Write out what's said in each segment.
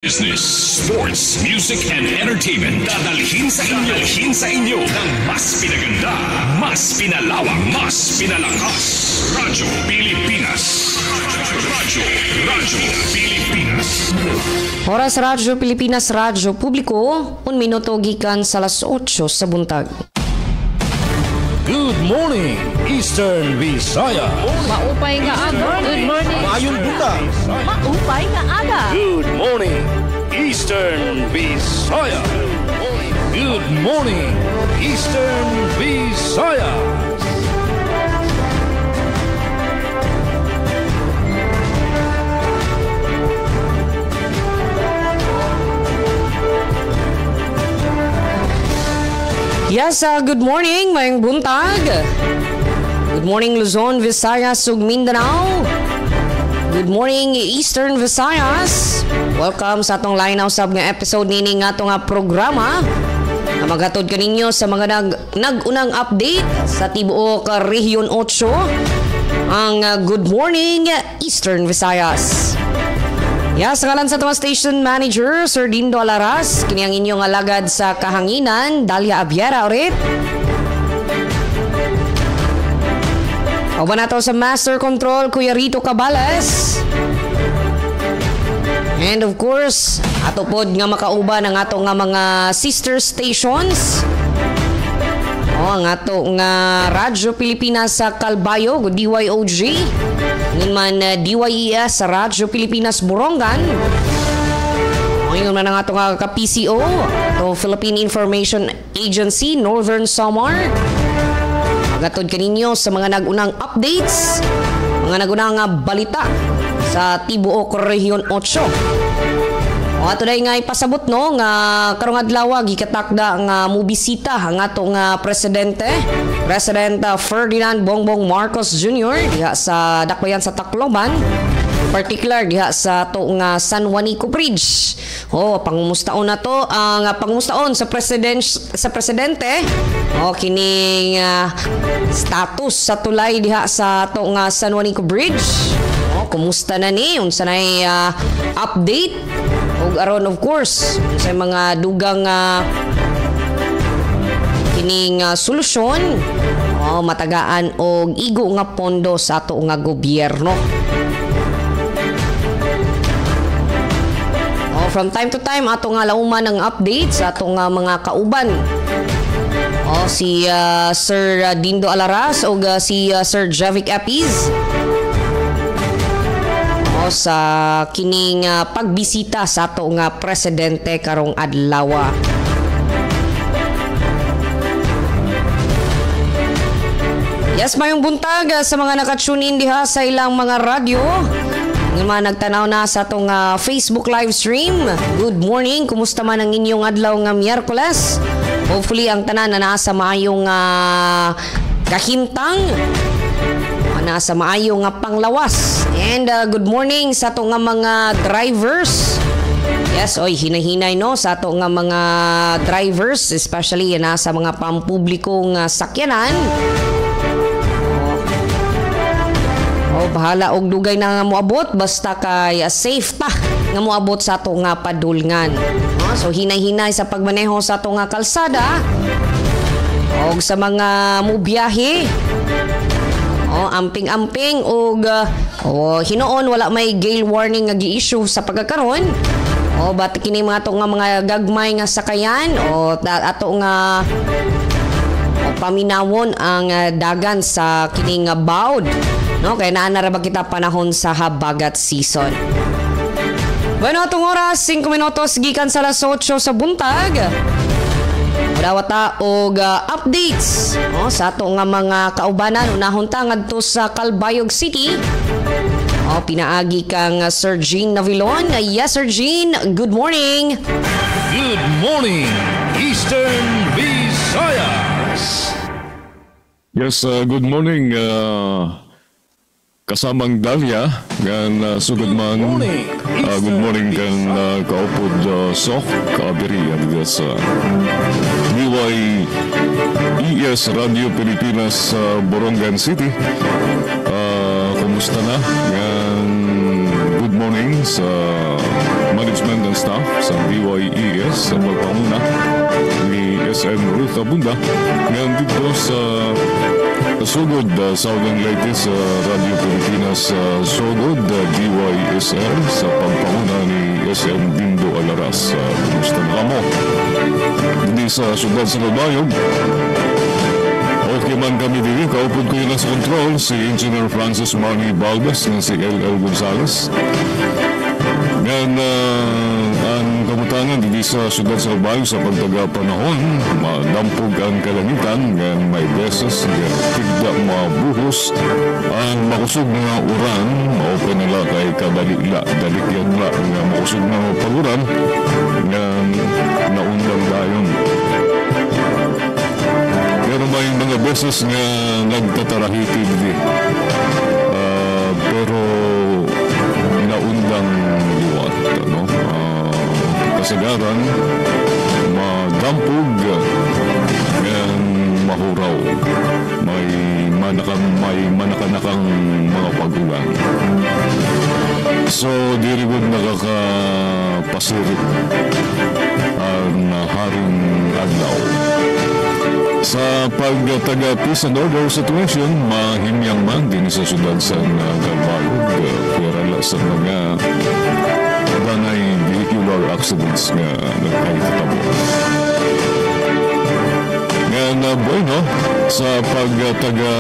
Business, sports, music, and entertainment. Dadalhin sa inyo ng mas pinaganda, mas pinalawak, mas pinalakas. Radyo Pilipinas. Radyo Pilipinas. Oras Radyo Pilipinas, Radyo Publiko, 1 minuto gikan sa alas 8 sa buntag. Good morning, Eastern Visayas. Maupay nga aga. Good morning. Maayong buntag. Maupay nga aga. Good morning, Eastern Visayas. Good morning, Eastern Visayas. Yes, good morning, mayong buntag. Good morning, Luzon, Visayas, ug Mindanao. Good morning, Eastern Visayas. Welcome sa atong linaw sab nga episode nini nga atong programa. Maghatod kaninyo sa mga nag-unang update sa tibuok Region 8. Ang Good Morning, Eastern Visayas. Yes, ngalan sa itong station manager, Sir Dindo Alaras, kini ang inyong alagad sa kahanginan, Dalia Abiera ulit. O ba nato sa Master Control, Kuya Rito Cabales. And of course, ato pod nga makauban ang ato nga mga sister stations. O, ang ato nga Radyo Pilipinas sa Calbayo, DYOG. Ngayon man DYES sa Radyo Pilipinas Borongan. Ngayon man ang atong ka-PCO, o Philippine Information Agency, Northern Samar. Magatod kaninyo sa mga nagunang updates, mga nagunang balita sa tibuok Region 8. O ato day nga ipasabot no nga karong adlaw gikatakda nga mobisita ang ato nga presidente, President Ferdinand Bongbong Marcos Jr. diha sa dakbayan sa Tacloban, particular diha sa ato nga San Juanico Bridge. O pangumustaon na to ang pangumustaon sa presidente. O kining status sa tulay diha sa ato nga San Juanico Bridge. O kumusta na ni unsa nay update? Og aron of course sa mga dugang kining solusyon matagaan og igo nga pondo sa ato nga gobyerno. From time to time ato nga lauman ang update sa ato nga mga kauban. Si Sir Dindo Alaras o si Sir Javic Apiz sa kining pagbisita sa ato nga presidente karong adlaw. Yes, mayong buntag sa mga nakatune in diha sa ilang mga radyo. Ng mga nagtanaw na sa atong Facebook live stream. Good morning, kumusta man ang inyong adlaw nga Miyerkules? Hopefully ang tanan na nasa maayong kahimtang, nasa maayong panglawas. And good morning sa ato nga mga drivers. Yes, oy, hinahinay no sa ato nga mga drivers, especially nasa mga pampublikong sakyanan. Bahala og dugay na nga moabot basta kay safe ta nga moabot sa ato nga padulngan. So hinay-hinay sa pagmaneho sa ato nga kalsada og sa mga mubiyahe. Amping-amping og hinoon wala may gale warning nga gi-issue sa pagkakaron. Bat kini mga ato nga mga gagmay nga sakayan ato nga paminawon ang dagan sa kining bawd. No, kaya naanara ba kita panahon sa habagat season. Bueno, atong oras 5 minutos gikan sa alas 8 sa buntag. Dawata og updates sa ato nga mga kaubanan unahon ta ngadto sa Calbayog City. Pinaagi kang Sir Jean Navilon. Yes, Sir Jean, good morning. Good morning, Eastern Visayas. Yes, good morning. Kasamang Dalia gan sugod man good morning kan kaupod sok kabiri sa DYES Radio Pilipinas Borongan City. Kumusta na? Good morning sa management and staff sa DYES sa pagpanguna ni SM Ruth Abunda ngayon dito sa Sugod, Southern Leyte sa Radio Pilipinas Sugod, DYSL sa pagpanguna ni SM Dindo Alaras. Kumusta na kamo? Hindi sa syudad sa Calbayog. Okay man kami din, kaupod ko yun sa control si Engineer Francis Marnie Balbas ng si LL Gonzales. Ngayon, ang kamutangan hindi sa syudad sa Calbayog sa pagtaga panahon, madampog ang kalangitan, ngayon may beses, tigda mga buhos, ang makusog na uran, maopen nila kay kadalila, dalikyan na, nga makusog na paguran, ngayon naundang dayon. Pero may mga beses nga nagtatarahitid pero naundang liwat kasagaran madampog ngayon mahuraw may manakanakang mga pagulan so dirigod nakakapasirit ang haring adlaw. Sa pagtaga peace and order situation, mahimyang man din sa syudad sa Calbayog, pero sa mga danay vehicular accidents nga nagkahitabo. Ngayon bueno, sa pagtaga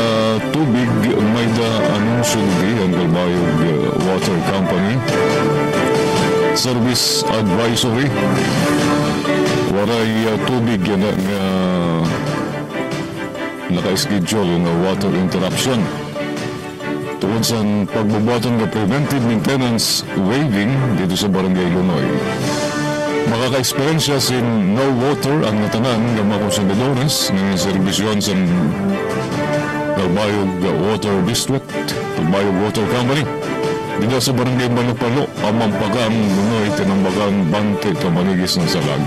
tubig, may anunsyo ang Calbayog Water Company Service Advisory. Waray tubig nga naka-schedule ng water interruption. Tungkol sa pagbubuatan ng preventive maintenance waiving dito sa Barangay Lunoy. Makaka-experience sin no water ang natanan ng mga konsumidores ng serbisyon sa Calbayog Water District, Calbayog Water Company. Dito sa Barangay Manupalo, amampagang Lunoy, tinambagang Bante, Kamaligis ng Salag.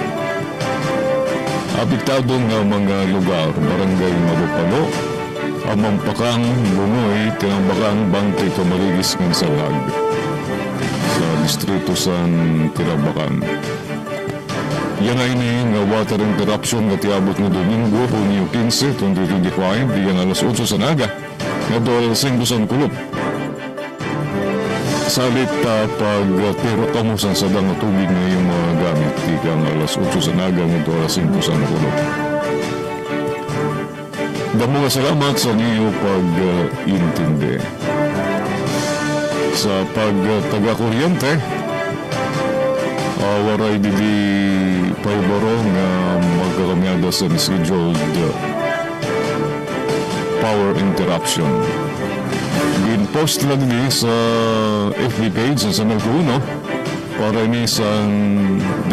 Apektado ng mga lugar, Barangay Manupalo, amampakang Lunoy, tinambagang Bante, Kamaligis ng Salag sa distrito sa Tirabacan. Yan ay nga water interruption na tiabot na Domingo, Hunyo 15, 2025, diyan alas 8 sa naga, nga doon 5 sa kulop. Salit pag-tiro kamusan sa dang tubig na yung mga gamit, tikang alas 8 sa naga, nga doon alas 5 sa kulop. Damo nga salamat sa niyo pag-intindi. Sa pag-taga-kuryente, waray didi paibaro nga magkakamyada sa scheduled power interruption. Gin-post lang ni sa FB page sa Sanal Kuno para ni sa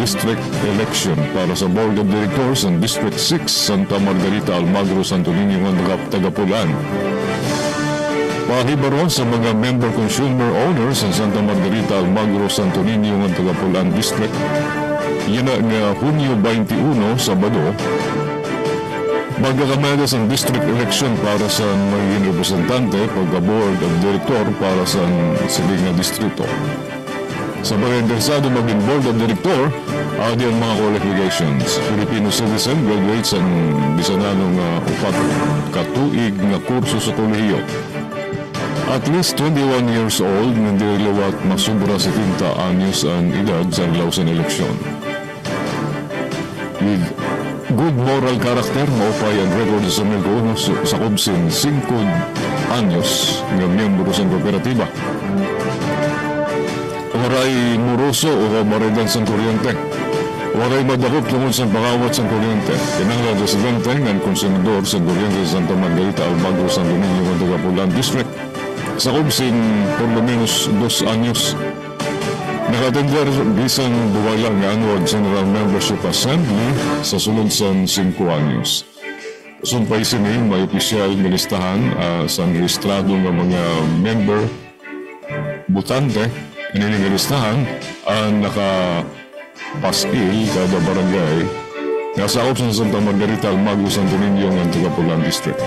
district election para sa Board of Directors ng District 6 Santa Margarita Almagro Santo Niño ng Tagapulan. Pahibaron sa mga member consumer owners ng Santa Margarita Almagro Santo Niño ng Tagapulan District. Yan nga Hunyo 21, Sabado, magkakamada sa district election para sa magiging representante pagka-board of director para sa siling na distrito. Sa mga interesado maging board of director, adi ang mga qualifications. Filipino citizen, graduate sa bisananong upat katuig na kurso sa kolehiyo. At least 21 years old, nandirilaw at masubra sa 30 anyos ang edad sa lausan eleksyon. With good moral character, maupay ang record sa Melgo sa kubsin 5 anyos ng miyembro sa kooperatiba. Waray muroso o maridan sa kuryente. Waray madakop tungkol sa pangawat sa kuryente. Kinanglan residente ng konsumidor sa kuryente sa Santa Margarita Almagro Santo Niño ng Tagapulan District. Sa kubsin, por lo menos 2 anyos. Nakatender bisan buwalang nga annual General Membership Assembly sa sulod sa 5 anyos. Sumpay sini, may opisyal na listahan sa rehistrado ng mga member butante. Iniling listahan ang nakapaskil kada barangay nga sa option sa Santa Margarita Almagro Santo Niño ng Tagapulan District.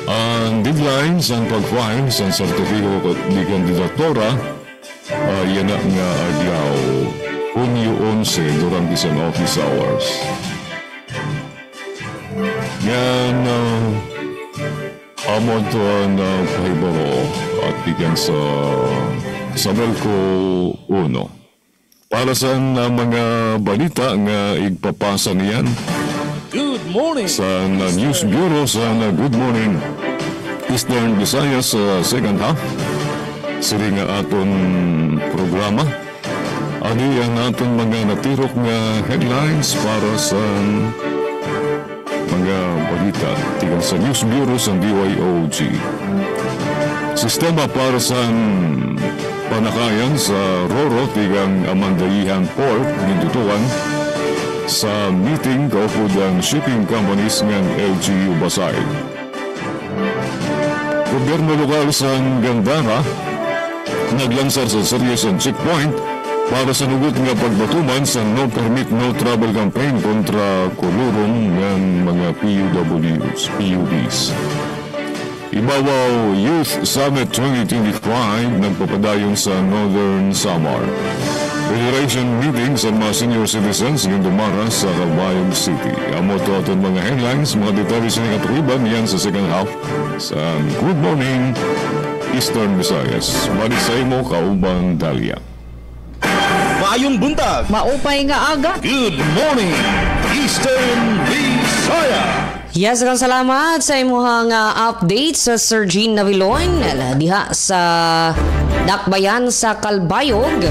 Ang deadline sa pag-file sa sertifiko di kandidatura yan nga adlaw, Hunyo 11 durang isang office hours. Yan, amo ito na pahibaro at bigyan sa Melco 1. Para sa mga balita nga igpapasa niyan Good morning. sa News Bureau sa Good Morning Eastern Visayas sa second half. Sili nga aton programa. Adi ang aton mga natirok nga headlines para sa mga balita tigang sa News Bureau sa DYOG. Sistema para sa panakayan sa Roro tigang Amandaihang Port nindutuan sa meeting kaupod ang shipping companies ng LGU Basay. Gobyerno lokal sa Gandara naglansar sa serious and checkpoint para sa nugot nga pagbatuman sa no permit no travel campaign kontra kulurong ng mga PUDs. Ibabaw Youth Summit 2025 nagpapadayon sa Northern Samar. Federation meeting sa mga senior citizens ng dumara sa Calbayog City. Amo to aton mga headlines, mga detalye sa katuliban yan sa second half sa Good Morning Eastern Visayas. Balik sa imo, Kauban Dalia. Maayong buntag. Maupay nga aga. Good morning, Eastern Visayas. Yes, kang salamat sa imuhang update sa Sir Jean Navilon diha sa Dakbayan sa Calbayog.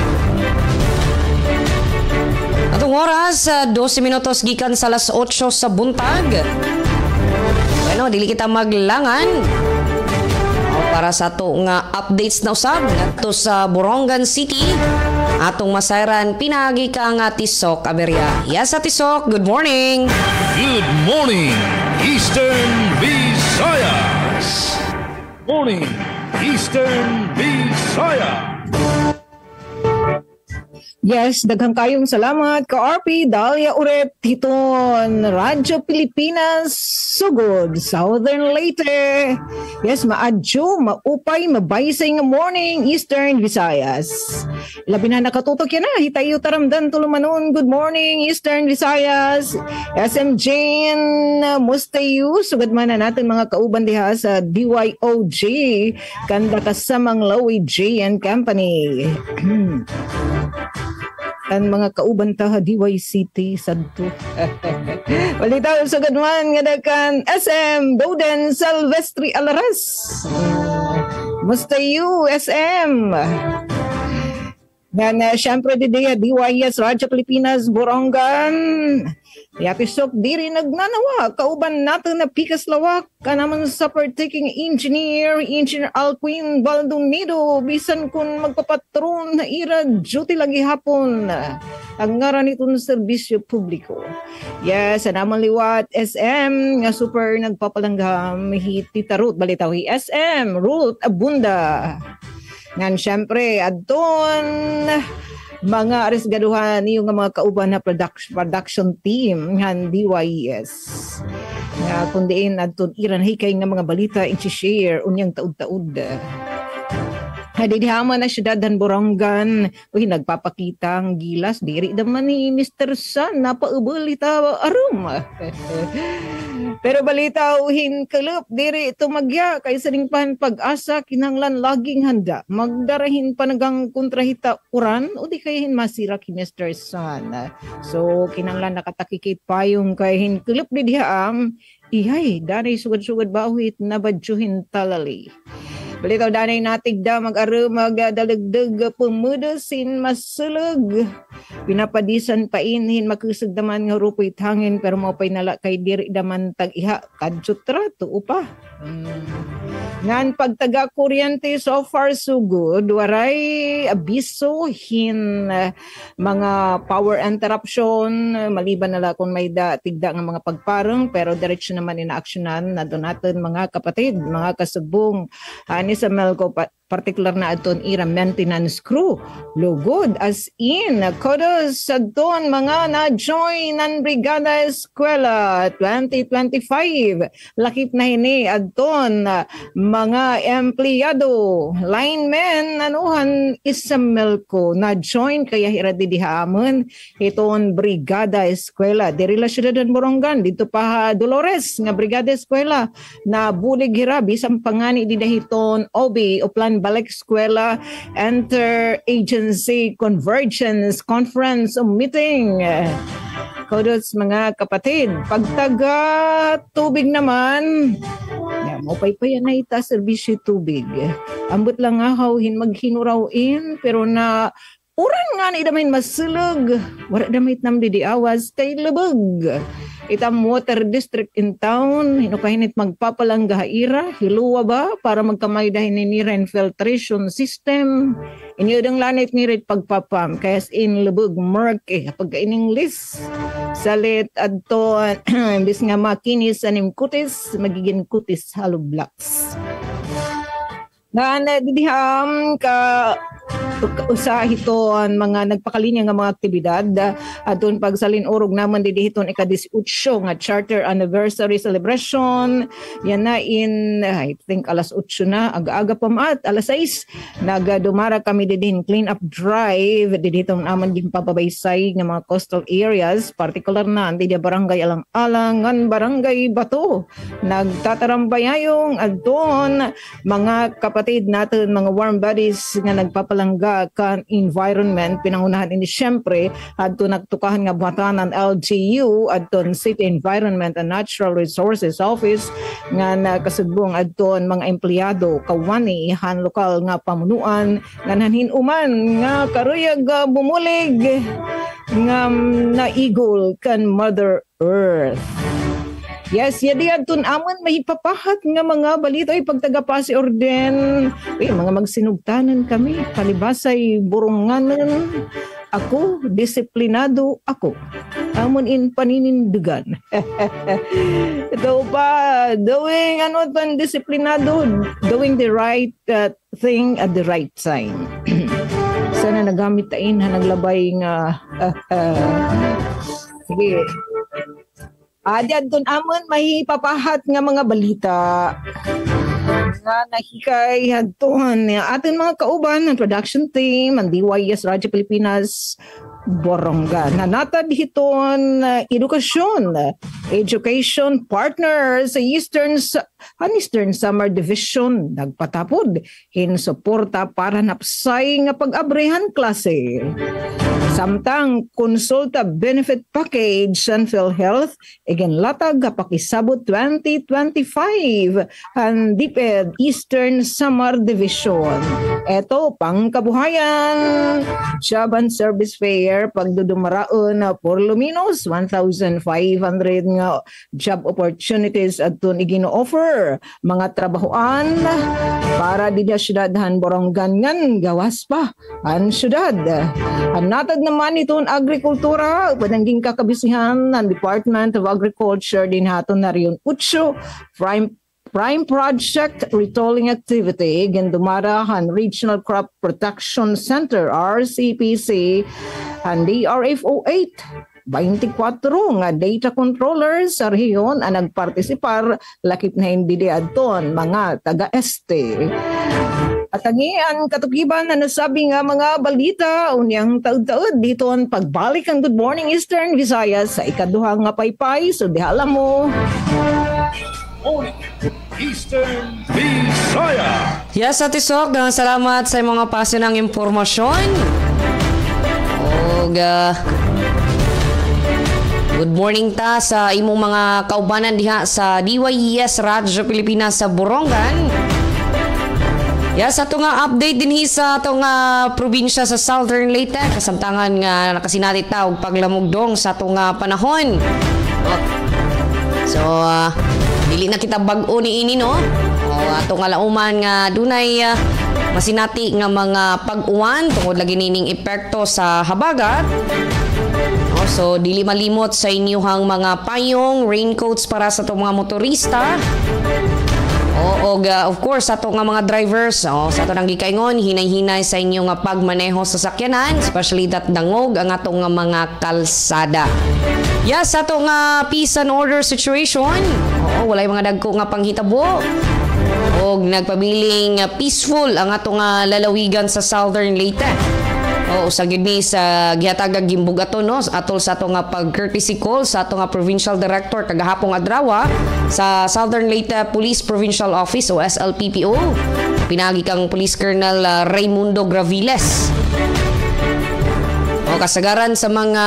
Atong oras 12 minutos gikan sa alas 8 sa buntag. Bueno, dili kita maglangan para sa ato nga updates na usab ngadto sa Borongan City. Atong masayran pinagi ka nga Tisok Aberya. Yes, sa Tisok, good morning. Good morning, Eastern Visayas. Morning, Eastern Visayas. Yes, daghang kayong salamat ka RP Dalia Urep Titon Radyo Pilipinas sugod Southern Leyte. Yes, maadyo, maupay, mabaysay nga morning Eastern Visayas. Labi na nakatutok yan na hitayo taramdan tulumanon. Good morning Eastern Visayas. SM Jane mustayu sugad man na natin mga kauban diha sa DYOG kanda kasamang Lawi J and Company. Ang mga kauban taha DYCT sadto. Walitaw sa gadman nga dakan SM Doden Silvestri Alaras. Mustayu SM. Yan, syempre di DYS Radyo Pilipinas Borongan. Yapisok diri nagnanawa kauban natin na pikas lawak kanaman sa partaking engineer Alquin Baldonido bisan kun magpapatron na ira duty lagi hapon ang ngaran itong serbisyo publiko. Yes, naman liwat SM nga super nagpapalanggam Tita Ruth balitawi SM Ruth Abunda. Ngan syempre adton mga arisgaduhan yung mga kauban na production team ng DYS. Nga kundiin adton iran hikay nga mga balita i-share unyang taud-taud. Hadidihaman na siyudad ng Borongan. Uy, nagpapakitang gilas. Diri naman ni Mr. San. Napaubalita arum. Pero balita uhin kalup. Diri tumagya. Kay saringpan pag-asa kinanglan laging handa. Magdarahin panagang kontrahita uran. O di kayahin masira ki Mr. San. So, kinanglan nakatakikit payong kayahin kalup di dihaam. Ihay, danay sugad-sugad bawit na badjuhin talali. Balitaw danay natigda mag-aro magdalagdag pumudasin masulog. Pinapadisan painhin makusagdaman nga rupoy hangin pero maupay nala kay diri daman tag-iha kadsutra tuo pa. Ngan pagtaga kuryente so far so good. Waray abiso hin mga power interruption maliban nala kung may tigda nga mga pagparang pero diretso naman ina-actionan na doon natin mga kapatid, mga kasubong ani sa Melco Particular na aton ira maintenance crew. Lugod as in kudos sa aton mga na-join ng Brigada Eskwela 2025. Lakip na hini aton mga empleyado, linemen, anuhan isamelko na-join kaya hiradidihamon iton Brigada Eskwela. Diri la syudad ng Borongan, dito pa Dolores nga Brigada Eskwela na bulig hira bisang pangani di dahiton OB o Plan Balik Eskwela Inter-Agency Convergence Conference o Meeting. Kudos mga kapatid. Pagtaga tubig naman, maupay-payan na ita serbisyo tubig. Ambot lang ahawin maghinurawin pero na uran nga na idamin masulog. Wala damit nam di awas kay lubog. Itam water district in town, hinukahinit magpapalangga haira, hiluwa ba para magkamay dahil nira infiltration system. Inyo dang lanit nirit pagpapam, kaya in lubog mark pagka in English. Salit adto, bis nga makinis anim kutis, magiging kutis halublaks. Na didiham ka usahiton mga nagpakalinya nga mga aktibidad adun pagsalin urog naman didihiton ika-18 nga charter anniversary celebration yan na in I think alas 8 na aga-aga pa maat alas 6 nagadumara kami didihin clean up drive didihiton naman gimpapabaysay nga mga coastal areas particular na di barangay Alang-alangan barangay Bato nagtatarambayayong adun mga kapatid natin mga warm bodies nga nagpapalangga kan environment pinangunahan ini syempre adto nagtukahan nga buhatanan LGU adto City Environment and Natural Resources Office nga nakasudbong adto mga empleyado kawani han lokal nga pamunuan nga nanhinuman nga karuyag bumulig nga naigol kan Mother Earth. Yes, yadi adton amon mahipapahat nga mga balita ay pagtagapasi orden. Mga magsinugtanan kami, palibasay burunganan. Ako, disiplinado ako. Amon in paninindugan. Ito pa, doing disiplinado, doing the right thing at the right time. Sana nagamit tain ha naglabay nga sige. Diyan doon amon mahipapahat nga mga balita nga nakikay hadton atin mga kauban ng production team ng DYS Radyo Pilipinas Borongan na natad hiton edukasyon education partners sa Eastern Summer Division nagpatapod hin suporta para napsay nga pag-abrehan klase. Samtang konsulta benefit package sa PhilHealth iginlatag pakisabot 2025 ang DepEd Eastern Summer Division. Ito pang kabuhayan job and service fair pagdudumaraon na por luminos 1,500 nga job opportunities adton igino-offer mga trabahoan para di syudadhan Borongan ngan gawas pa ang syudad. Natad naman itong agrikultura upanangging kakabisihan ng Department of Agriculture din haton na riyon Ucho Prime Project Retolling Activity gendumara han Regional Crop Protection Center RCPC and DRFO 8 24 nga data controllers sa rehiyon ang nagpartisipar lakip na hindi diadton mga taga-este. At ang katukiban na nasabi nga mga balita unyang taud-taud dito ang pagbalik ang Good Morning Eastern Visayas sa ikaduhang nga paypay so dihala mo. Morning Eastern Visaya. Yes, Ate Sok, salamat sa mga paso ng impormasyon. Good morning ta sa imong mga kaubanan diha sa DYES Radyo Pilipinas sa Borongan. Yes, ato nga update din sa ato nga probinsya sa Southern Leyte. Kasamtangan nga nakasinati ta og paglamugdong sa ato nga panahon. So, dili na kita bag-o ni ini no. Ato nga lauman nga dunay masinati nga mga pag-uwan tungod lagi nining epekto sa habagat. So, dili malimot sa inyuhang mga payong, raincoats para sa itong mga motorista. Of course, ato nga mga drivers, sa ato nang gikaingon, hinay-hinay sa inyo nga pagmaneho sa sakyanan, especially that dangog ang ato nga mga kalsada. Yes, ato nga peace and order situation. Walay mga dagko nga panghitabo. O nagpabiling peaceful ang ato nga lalawigan sa Southern Leyte. Sa gid ni sa gihatag gimbug ato no atol sa ato nga pag-courtesy call sa ato nga provincial director kagahapong adlaw sa Southern Leyte Police Provincial Office o SLPPO. Pinagi kang Police Colonel Raimundo Graviles. Kasagaran sa mga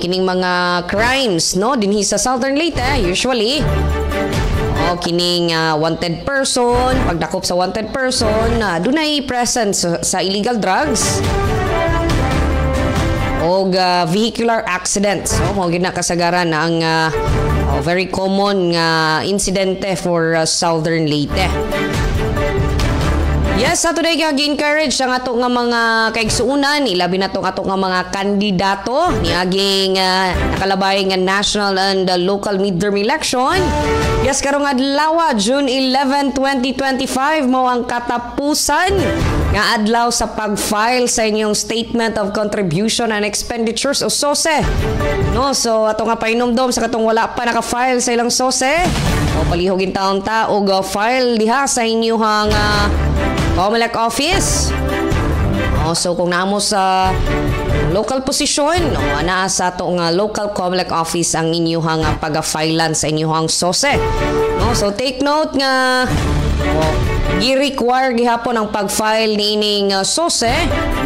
kining mga crimes no dinhi sa Southern Leyte usually kining wanted person, pagdakop sa wanted person, dunay presence sa illegal drugs o vehicular accidents. Mao gid na kasagaran ang very common insidente for Southern Leyte. Yes, sa today nga gi-encourage ang ato nga mga kaigsuunan, ilabi na tong ato nga mga kandidato ni aging nakalabay nga national and local midterm election. Yes, karong adlaw June 11, 2025 mao ang katapusan nga adlaw sa pag-file sa inyong Statement of Contribution and Expenditures o SOSE. No, so ato nga painomdom sa katong wala pa naka-file sa ilang SOSE. Palihog in taon ta og file diha sa inyong COMELEC office. So kung naamo sa local position, ana sa ato nga local COMELEC office ang inyong pag-filean sa inyong SOSE. So take note nga gi-require gihapon ang pag-file niining SOSE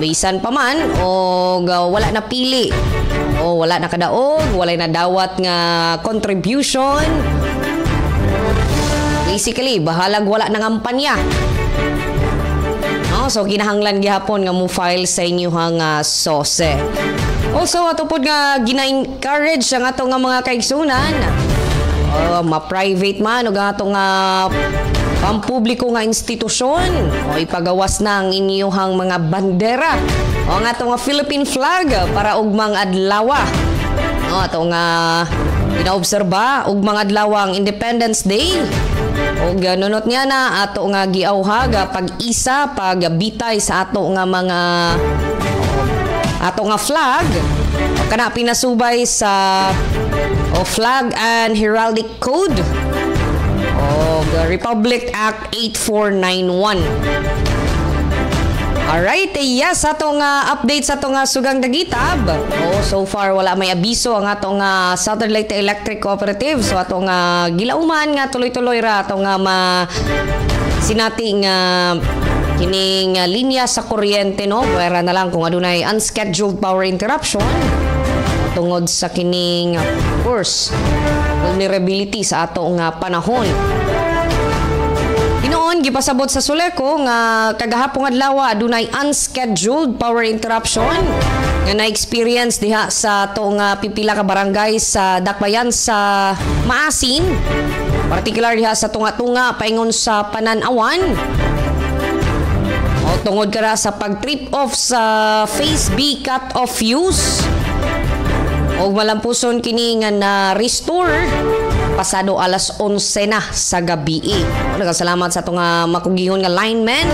bisan pa man o wala na pili o wala na kadaog, wala na dawat nga contribution. Basically, bahalag wala nang kampanya. So kinahanglan gihapon nga mo file sa inyong SOSE. Also ato pod nga gina-encourage ang ato nga mga kaigsunan ma-private man o ato nga pampubliko nga institusyon o ipagawas na ang inyong mga bandera o ang ato nga Philippine flag para ugmang adlaw. Ato nga ginaobserba ugmang adlaw ang Independence Day. O ganunot niya na ato nga giawhag pag-isa pagbitay sa ato nga mga ato nga flag kana pinasubay sa Flag and Heraldic Code o Republic Act 8491. Alright, yes, ato nga update sa ato nga sugang dagitab. So far wala may abiso ang ato nga Southern Leyte Electric Cooperative. So ato nga gilauman nga tuloy-tuloy ra ato nga sinating kining linya sa kuryente no. Pwera na lang kung adunay unscheduled power interruption tungod sa kining of course vulnerability sa ato nga panahon. Noon gipasabot sa Suleco nga kagahapong adlaw adunay unscheduled power interruption nga na-experience diha sa ato nga pipila ka barangay sa Dakbayan sa Maasin, particular diha sa Tunga-Tunga paingon sa Pananawan. O tungod kara sa pag-trip off sa Phase B cut-off fuse o malampuson kini nga na-restore pasado alas 11 na sa gabi. Nagasalamat sa itong makugihon nga lineman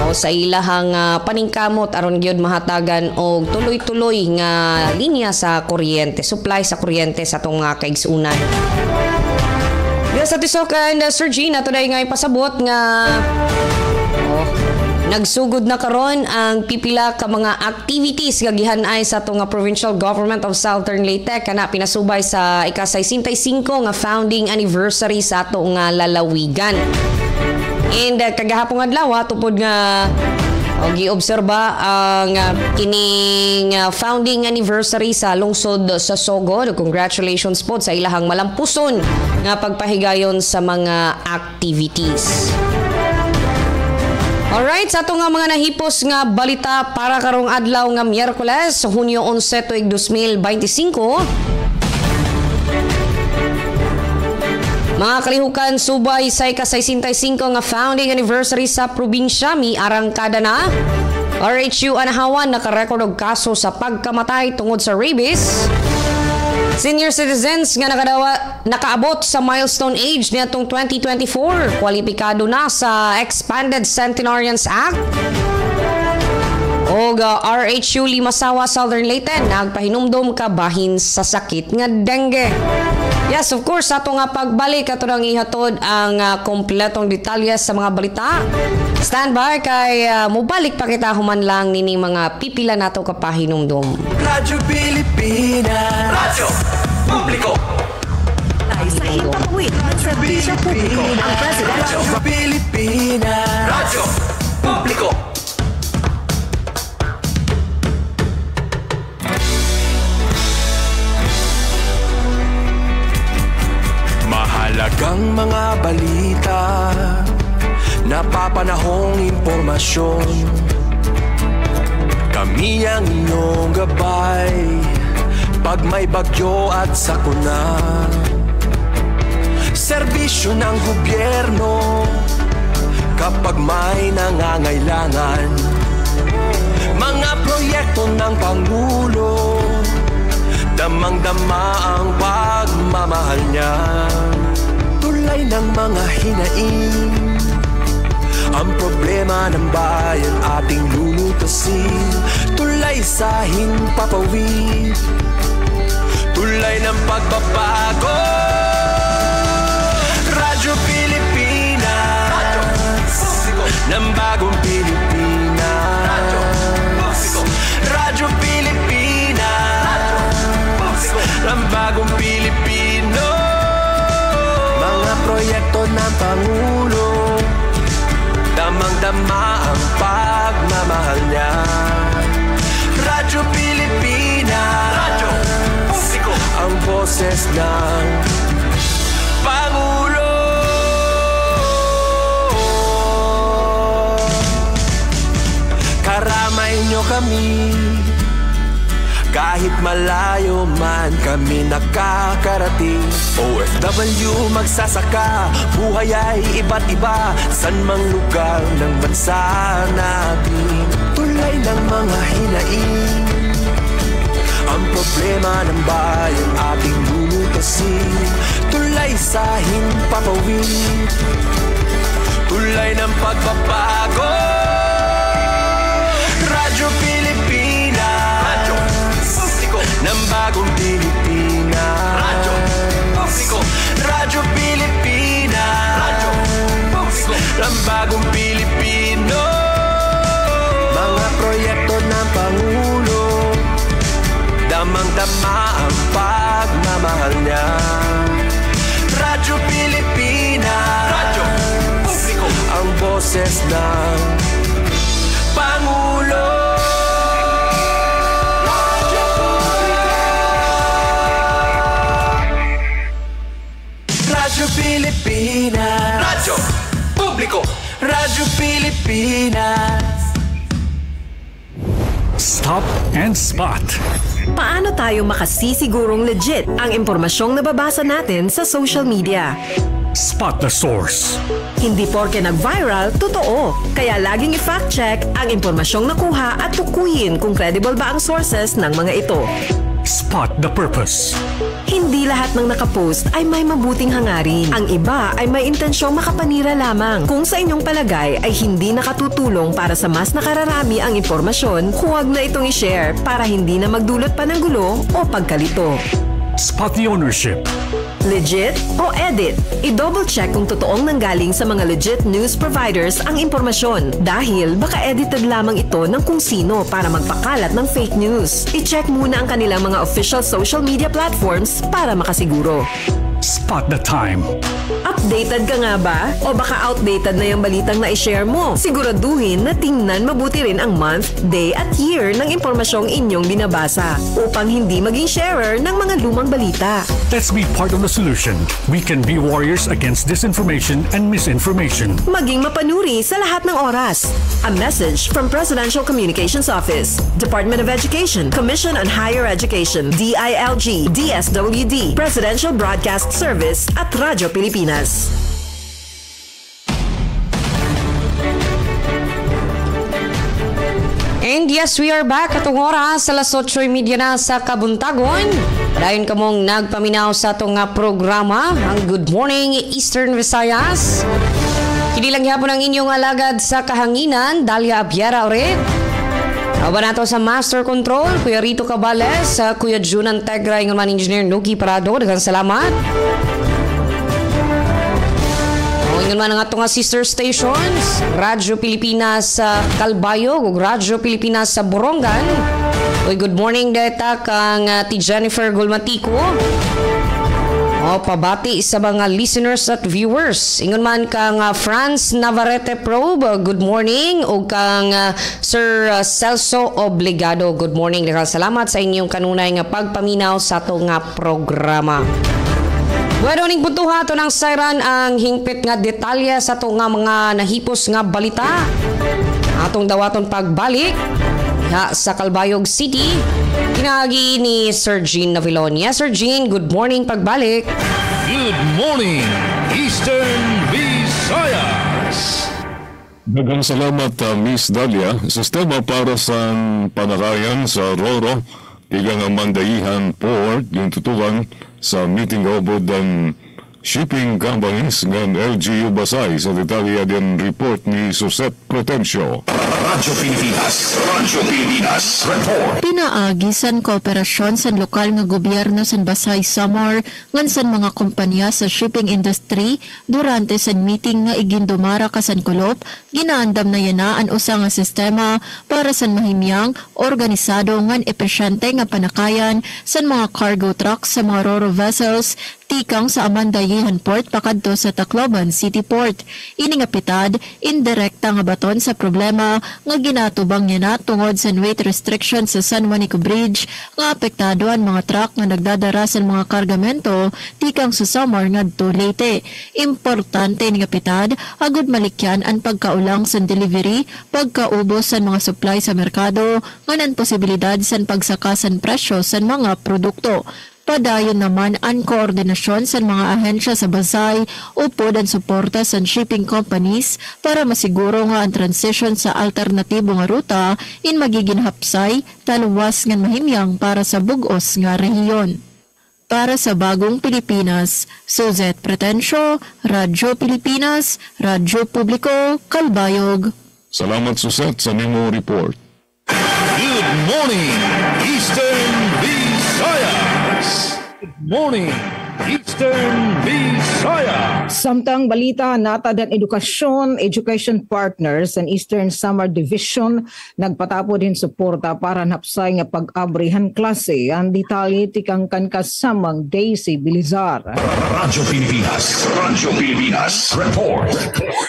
o sa ilahang paningkamot aron gyud mahatagan og tuloy-tuloy nga linya sa kuryente, supply sa kuryente sa itong kaigsuunan. Sa Tisok and Sir Gina, today nga ipasabot nga nagsugod na karon ang pipila ka mga activities nga gihan-ay sa ato nga Provincial Government of Southern Leyte kana pinasubay sa ika-65 nga founding anniversary sa ato nga lalawigan. And kagahapong adlaw tupod nga giobserba ang kining founding anniversary sa lungsod sa Sogod. Congratulations po sa ilahang malampuson nga pagpahigayon sa mga activities. Alright, sa ato nga mga nahipos nga balita para karong adlaw nga Miyerkules, Hunyo 11, tuig 2025. Mga kalihukan, subay sa ika-65 nga founding anniversary sa probinsya, miarangkada na. RHU Anahawan nakarecord og kaso sa pagkamatay tungod sa rabies. Senior citizens nga nakaabot sa milestone age niatong 2024, kwalipikado na sa Expanded Centenarians Act. O RHU Limasawa, Southern Leyte, nagpahinumdom ka bahin sa sakit nga dengue. Yes, of course, ato nga pagbalik ato nang ihatod ang kompletong detalye sa mga balita. Standby kay mubalik pa kita human lang nini mga pipila nato kapahinumdom. Radyo Pilipinas, Radyo Publiko. Sa himpapawid ng serbisyo publiko ang Presidential Radyo Pilipinas, Radyo Publiko. Mahalagang mga balita, napapanahong impormasyon. Kami ang inyong gabay pag may bagyo at sakuna. Serbisyo ng gobyerno kapag may nangangailangan. Mga proyekto ng Pangulo, damang-dama ang pagmamahal niya. Tulay ng mga hinaing, ang problema ng bayan ating lulutasin. Tulay sa himpapawid, tulay ng pagbabago. Radyo Pilipinas, Radyo Publiko, ng bagong Pilipinas. Radyo Publiko, Radyo Pilipinas, Radyo Publiko, ng bagong Pilipino. Mga proyekto ng Pangulo, damang-dama ang pagmamahal niya. Radyo Pilipinas, Radyo Publiko, ang boses ng Pangulo. Karamay nyo kami, kahit malayo man kami nakakarating. OFW magsasaka, buhay ay iba't iba, san mang lugar ng bansa natin. Tulay ng mga hinaing, ang problema ng bayan ating lulutasin. Tulay sa himpapawid, tulay ng pagbabago. Radyo Pilipinas, Radyo Publiko, ng bagong Pilipinas. Radyo Publiko, Radyo Pilipinas, Radyo Publiko, ng bagong Pilipino. Mga proyekto ng Pangulo, damang-dama ang pagmamahal niya. Radyo Pilipinas, Radyo Publiko, ang boses ng Pangulo. Radyo Pilipinas, Radyo Publiko, Radyo Pilipinas. Stop and Spot. Paano tayo makasisigurong legit ang impormasyong nababasa natin sa social media? Spot the source. Hindi porke nag-viral, totoo. Kaya laging i-fact check ang impormasyong nakuha at tukuyin kung credible ba ang sources ng mga ito. Spot the purpose. Hindi lahat ng nakapost ay may mabuting hangarin. Ang iba ay may intensyong makapanira lamang. Kung sa inyong palagay ay hindi nakatutulong para sa mas nakararami ang impormasyon, huwag na itong i-share para hindi na magdulot pa ng gulo o pagkalito. Spot the ownership. Legit o edit? I-double check kung totoong nanggaling sa mga legit news providers ang impormasyon dahil baka edited lamang ito ng kung sino para magpakalat ng fake news. I-check muna ang kanilang mga official social media platforms para makasiguro. Spot the time. Updated ka nga ba? O baka outdated na yung balitang na-share mo? Siguraduhin na tingnan mabuti rin ang month, day at year ng impormasyong inyong binabasa upang hindi maging sharer ng mga lumang balita. Let's be part of the solution. We can be warriors against disinformation and misinformation. Maging mapanuri sa lahat ng oras. A message from Presidential Communications Office, Department of Education, Commission on Higher Education, DILG, DSWD, Presidential Broadcast Service at Radyo Pilipinas. And yes, we are back atong oras sa alas 8:30 na sa kabuntagon. Dayon kamong nagpaminaw sa atong nga programa, ang Good Morning Eastern Visayas. Kini lang gyapon ang inyong alagad sa kahanginan, Dalia Abiera ulit. Aba nato sa Master Control, Kuya Rito Cabales, Kuya Junan Tegra, ingon man Engineer Nuki Parado, daghang salamat. Ingon man ang atong sister stations, Radyo Pilipinas sa Calbayog ug Radyo Pilipinas sa Borongan. Uy, good morning deta kang ti Jennifer Gulmatico. Pabati sa mga listeners at viewers. Ingon man kang Franz Navarrete Probe, good morning. O kang Sir Celso Obligado, good morning. Salamat sa inyong kanunay nga pagpaminaw sa atong nga programa. Bueno, ning puntuha to ng Siren ang hingpit nga detalye sa to nga mga nahipos nga balita. Atong dawaton pagbalik sa Calbayog City. Pinagi ni Sir Jean Navilonia. Sir Jean, good morning pagbalik. Good morning, Eastern Visayas. Daghang salamat, Miss Dalia. Sistema para sa panakayan sa Roro, tigang Mandayihan Port, yung tutukan sa meeting obod ng shipping companies ng LGU Basay. Sa detalye din report ni Suset Pretencio. Radyo Pilipinas report. Pinaagi san kooperasyon sa lokal nga gobyerno sa Basay Samar ngan san mga kompanya sa shipping industry durante sa meeting nga igindumara ka san Kulop, ginaandam na yana ang usa nga sistema para sa mahimyang organisado ngan epesyente nga panakayan sa mga cargo trucks sa mga roro vessels tikang sa Amandayihan Port pakadto sa Tacloban City Port. Ini nga pitad, indirekta nga baton sa problema nga ginatubang niya na tungod sa weight restriction sa San Juanico Bridge nga apektado ang mga truck nga nagdadara sa mga kargamento tikang sa Samar ngadto Leyte. Importante ni nga pitad, agud malikyan ang pagkaulang sa delivery, pagkaubos sa mga supply sa merkado, nganan posibilidad sa pagsakasan presyo sa mga produkto. Padayon naman ang koordinasyon sa mga ahensya sa Basay upod ang suporta sa shipping companies para masiguro nga ang transition sa alternatibo nga ruta in magiging hapsay, taluwas nga mahimyang para sa bugos nga rehiyon. Para sa Bagong Pilipinas, Suzette Pretencio, Radyo Pilipinas, Radyo Publiko, Calbayog. Salamat, Suset, sa nimo report. Good morning, Eastern Visayas. Good morning, Eastern Visayas. Samtang balita nata dan education partners and Eastern Samar Division nagpatapo din suporta para napsay nga pag-abrihan klase. Ang detalye tikang kasamang Daisy Bilizar. Radyo Pilipinas report.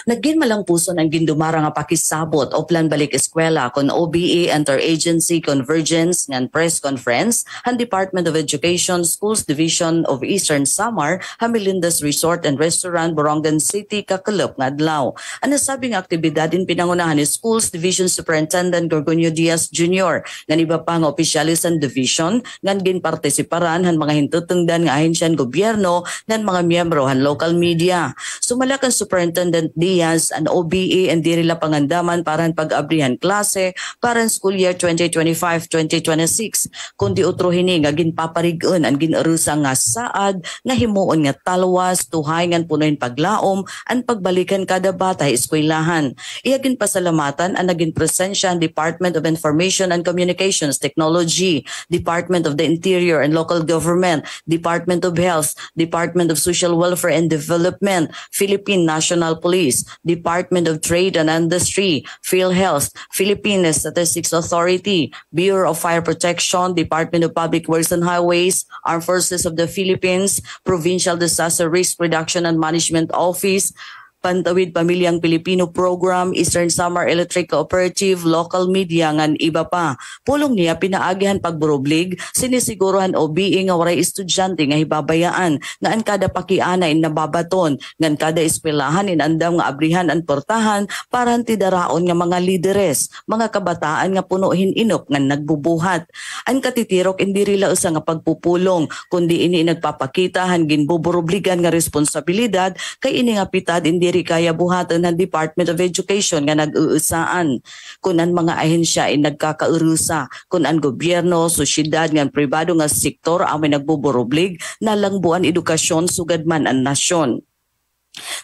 Nagin malang puso ng gindumara nga pakisabot o plan balik eskwela kon OBE Interagency Convergence ngan press conference ang Department of Education Schools Division of Eastern Samar Hamilindas Resort and Restaurant Borongan City Kakalop nga adlaw. Ang nasabing aktibidad din pinangunahan ni Schools Division Superintendent Gorgonio Diaz Jr. ngan iba pa nga opisyalis sa division ngan ginpartisiparan han mga hintutungdan nga ahensyan gobyerno ngan mga miyembro han local media. Sumalak ang Superintendent Diaz ang OBE and dirila pangandaman para pag-abrihan klase para school year 2025-2026 kundi utro hini nga ginpaparigon ang ginarusa nga saad nga himuon nga talwas tuhay ngan punoy paglaom ang pagbalikan kada bata eskwelahan. Iyagin pasalamatan ang naging presensya ang Department of Information and Communications Technology, Department of the Interior and Local Government, Department of Health, Department of Social Welfare and Development, Philippine National Police, Department of Trade and Industry, PhilHealth, Philippine Statistics Authority, Bureau of Fire Protection, Department of Public Works and Highways, Armed Forces of the Philippines, Provincial Disaster Risk Reduction and Management Office, Pantawid Pamilyang Pilipino Program, Eastern Samar Electric Cooperative, local media ngan iba pa. Pulong niya pinaagihan pagburublig, sinisiguruhan OBE nga waray estudyante nga hibabayaan nga an kada pakiana in nababaton, ngan kada eskwelahan in andam nga abrihan an portahan para tidaraon nga mga lideres, mga kabataan nga puno hininop nga nagbubuhat. An katitirok indi rila usa nga pagpupulong, kundi ini nagpapakita han ginbuburubligan nga responsibilidad kay ini nga pitad indi diri kaya buhatan ng Department of Education nga nag-uusaan kun ang mga ahensya ay nagkakaurusa, kun ang gobyerno, sosyedad nga pribado nga sektor amay nagbuburublig na langbuan edukasyon sugad man ang nasyon.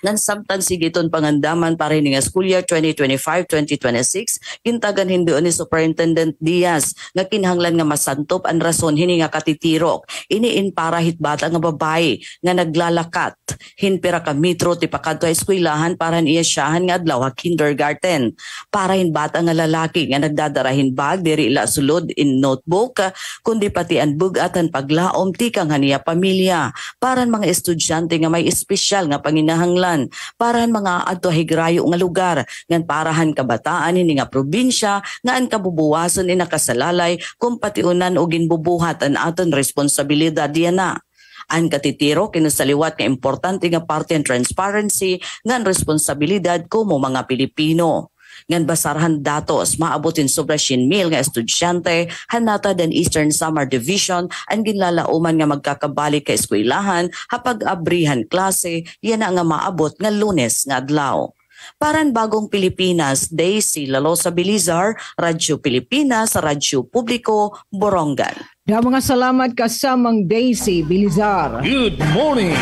Nan samtang sigiton pangandaman para nga school year 2025-2026 kintagan hindoon ni Superintendent Diaz nga kinahanglan nga masantop ang rason hini nga katitirok iniin para hitbata nga babae nga naglalakat hinpira ka metro ti pakadto eskwelahan para niya siyahan nga adlaw kindergarten para hinbata nga lalaki nga nagdadarahin bag diri ila sulod in notebook kundi pati ang bugatan paglaom ti kang haniya pamilya para mga estudyante nga may espesyal nga panginahanglan parahan mga adto higrayo nga lugar ngan parahan kabataan ini nga probinsya nga an kabubuwason ina kasalalay kung patiunan o ginbubuhat an aton responsibilidad diana. Ang katitiro kinasaliwat nga importante nga parte ng transparency ngan responsibilidad kumo mga Pilipino. Ngan basarhan datos maabotin sobra 100,000 nga estudyante hanata den Eastern Samar Division ang ginlalauman nga magkakabalik ka eskwelahan hapag abrihan klase yan nga maabot nga Lunes nga adlaw. Paran Bagong Pilipinas, Daisy Lalosa Bilizar, Radyo Pilipinas, Radyo Publiko, Borongan. Da mga salamat kasamang Daisy Bilizar. Good morning,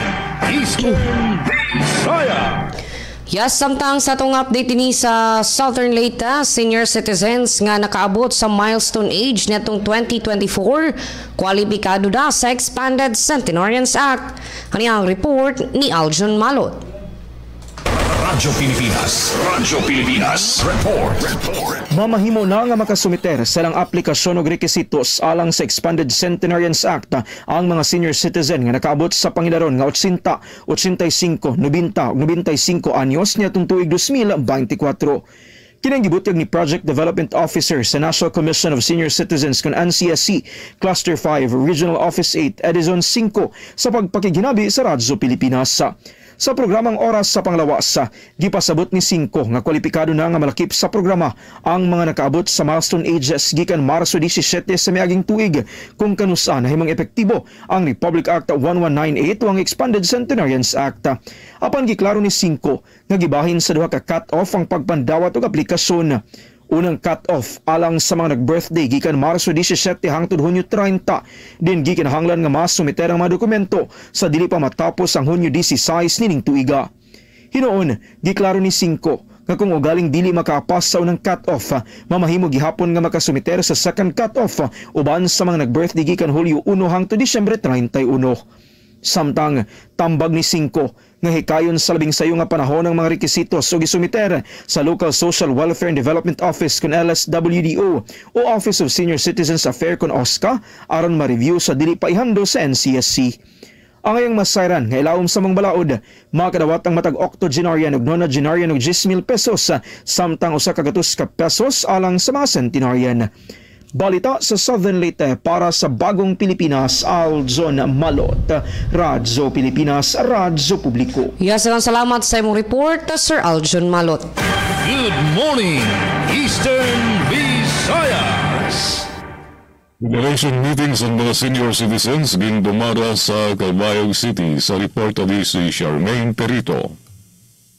Eastern Visayas. Yes, samtang sa itong update din sa Southern Leyte, senior citizens nga nakaabot sa milestone age netong 2024, kwalipikado na sa Expanded Centenarians Act. Kaniyang report ni Aljon Malot. Radyo Pilipinas, report. Mamahimo na nga makasumiter sa lang aplikasyon og rekisitos alang sa Expanded Centenarians Act ang mga senior citizen nga nakaabot sa pangilaron nga 80, 85, 90 ug 95 anyos niadtong tuig 2024. Kinang gibutyag ni Project Development Officer sa National Commission of Senior Citizens kon NCSC Cluster 5 Regional Office 8 Edison 5 sa pagpakiginabi sa Radyo Pilipinas. Sa programang Oras sa Panglawas, gipasabot ni 5 nga kwalipikado na nga malakip sa programa ang mga nakaabot sa milestone ages gikan Marso 17 sa miaging tuig kung kanusa nahimong epektibo ang Republic Act 1198 o ang Expanded Centenarians Act. Apan giklaro ni 5 nga gibahin sa duha ka cut-off ang pagpandawat og aplikasyon. Unang cut-off alang sa mga nag-birthday gikan Marso 17 hangtod Hunyo 30. Din gikinahanglan nga masumiter ang mga dokumento sa dili pa matapos ang Hunyo 16 nining tuiga. Hinoon, giklaro ni 5 nga kung ugaling dili makaapas sa unang cut-off, mamahimo gihapon nga makasumiter sa second cut-off uban sa mga nag-birthday gikan Hulyo 1 hangtod Disyembre 31. Samtang tambag ni 5 nga hikayon sa labing sayo nga panahon ng mga rekisitos o gisumiter sa Local Social Welfare and Development Office kon LSWDO o Office of Senior Citizens Affairs kon OSCA aron ma-review sa dili pa ihando sa NCSC. Ang ayang masayran nga ilawom sa mga balaod, makadawat ang matag octogenarian ug nonagenarian og 10,000 pesos samtang usa ka gatos ka pesos alang sa mga centenarian. Balita sa Southern Leyte para sa Bagong Pilipinas, Aljon Malot. Radyo Pilipinas, Radyo Publiko. Yes, salamat sa imong report, Sir Aljon Malot. Good morning, Eastern Visayas. Generation meetings ng mga senior citizens gindumara sa Calbayog City sa report ni si Charmaine Perito.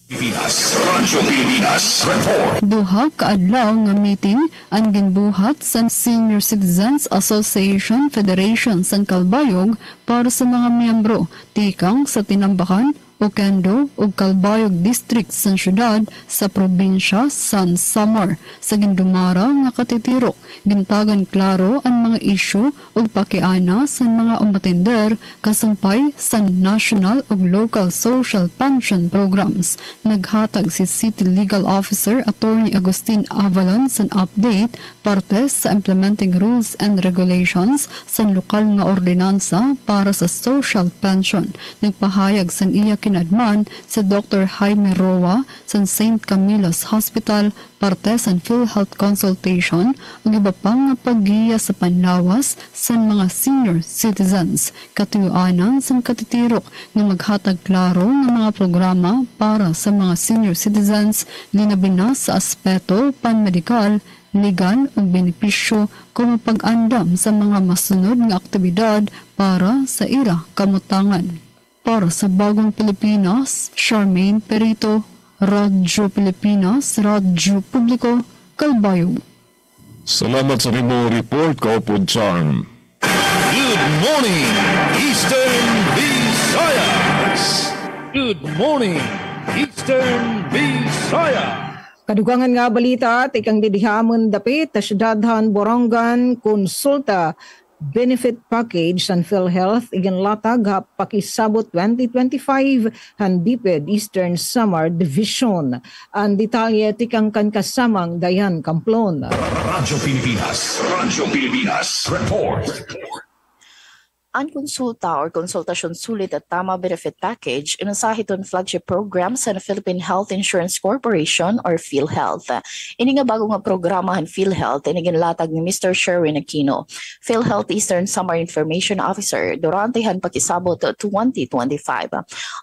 Radyo Pilipinas, report. Duha ka adlaw nga meeting ang ginbuhat sa Senior Citizens Association Federation sa Calbayog para sa mga miyembro tikang sa Tinambakan, Oquendo ug Calbayog District sa syudad sa probinsya San Samar. Sa gindumara nga katitirok, gintagan klaro ang mga isyu ug pakiana sa mga umatender kasampay sa national ug local social pension programs. Naghatag si City Legal Officer Attorney Agustin Avalon sa update parte sa implementing rules and regulations sa lokal nga ordinansa para sa social pension. Nagpahayag sa iya kinadman si Dr. Jaime Roa sa St. Camilo's Hospital parte sa PhilHealth consultation ang iba pang paggiya sa panlawas sa mga senior citizens. Katuyuanan sa katitirok na maghatag klaro ng mga programa para sa mga senior citizens linabi na sa aspeto panmedikal, legal ug benepisyo kung pag-andam sa mga masunod nga aktibidad para sa ira kamutangan. Para sa Bagong Pilipinas, Charmaine Perito, Radyo Pilipinas, Radyo Publiko, Calbayog. Salamat sa nimo report, Kaupod Charm. Good morning, Eastern Visayas. Good morning, Eastern Visayas. Kadugangan nga balita, tikang didihamon dapit, tasyadadhan Borongan, konsulta, benefit package san PhilHealth iginlatag ha pakisabot 2025 handiped Eastern Samar Division. Ang detalye tikang kan kasamang Dayan Camplon. Radyo Pilipinas report. Ang konsulta or konsultasyon sulit at tama benefit package inasahiton flagship program sa Philippine Health Insurance Corporation or PhilHealth. Ini nga bago nga programa han PhilHealth iniginlatag ni Mr. Sherwin Aquino, PhilHealth Eastern Samar Information Officer durante han pakisabot 2025.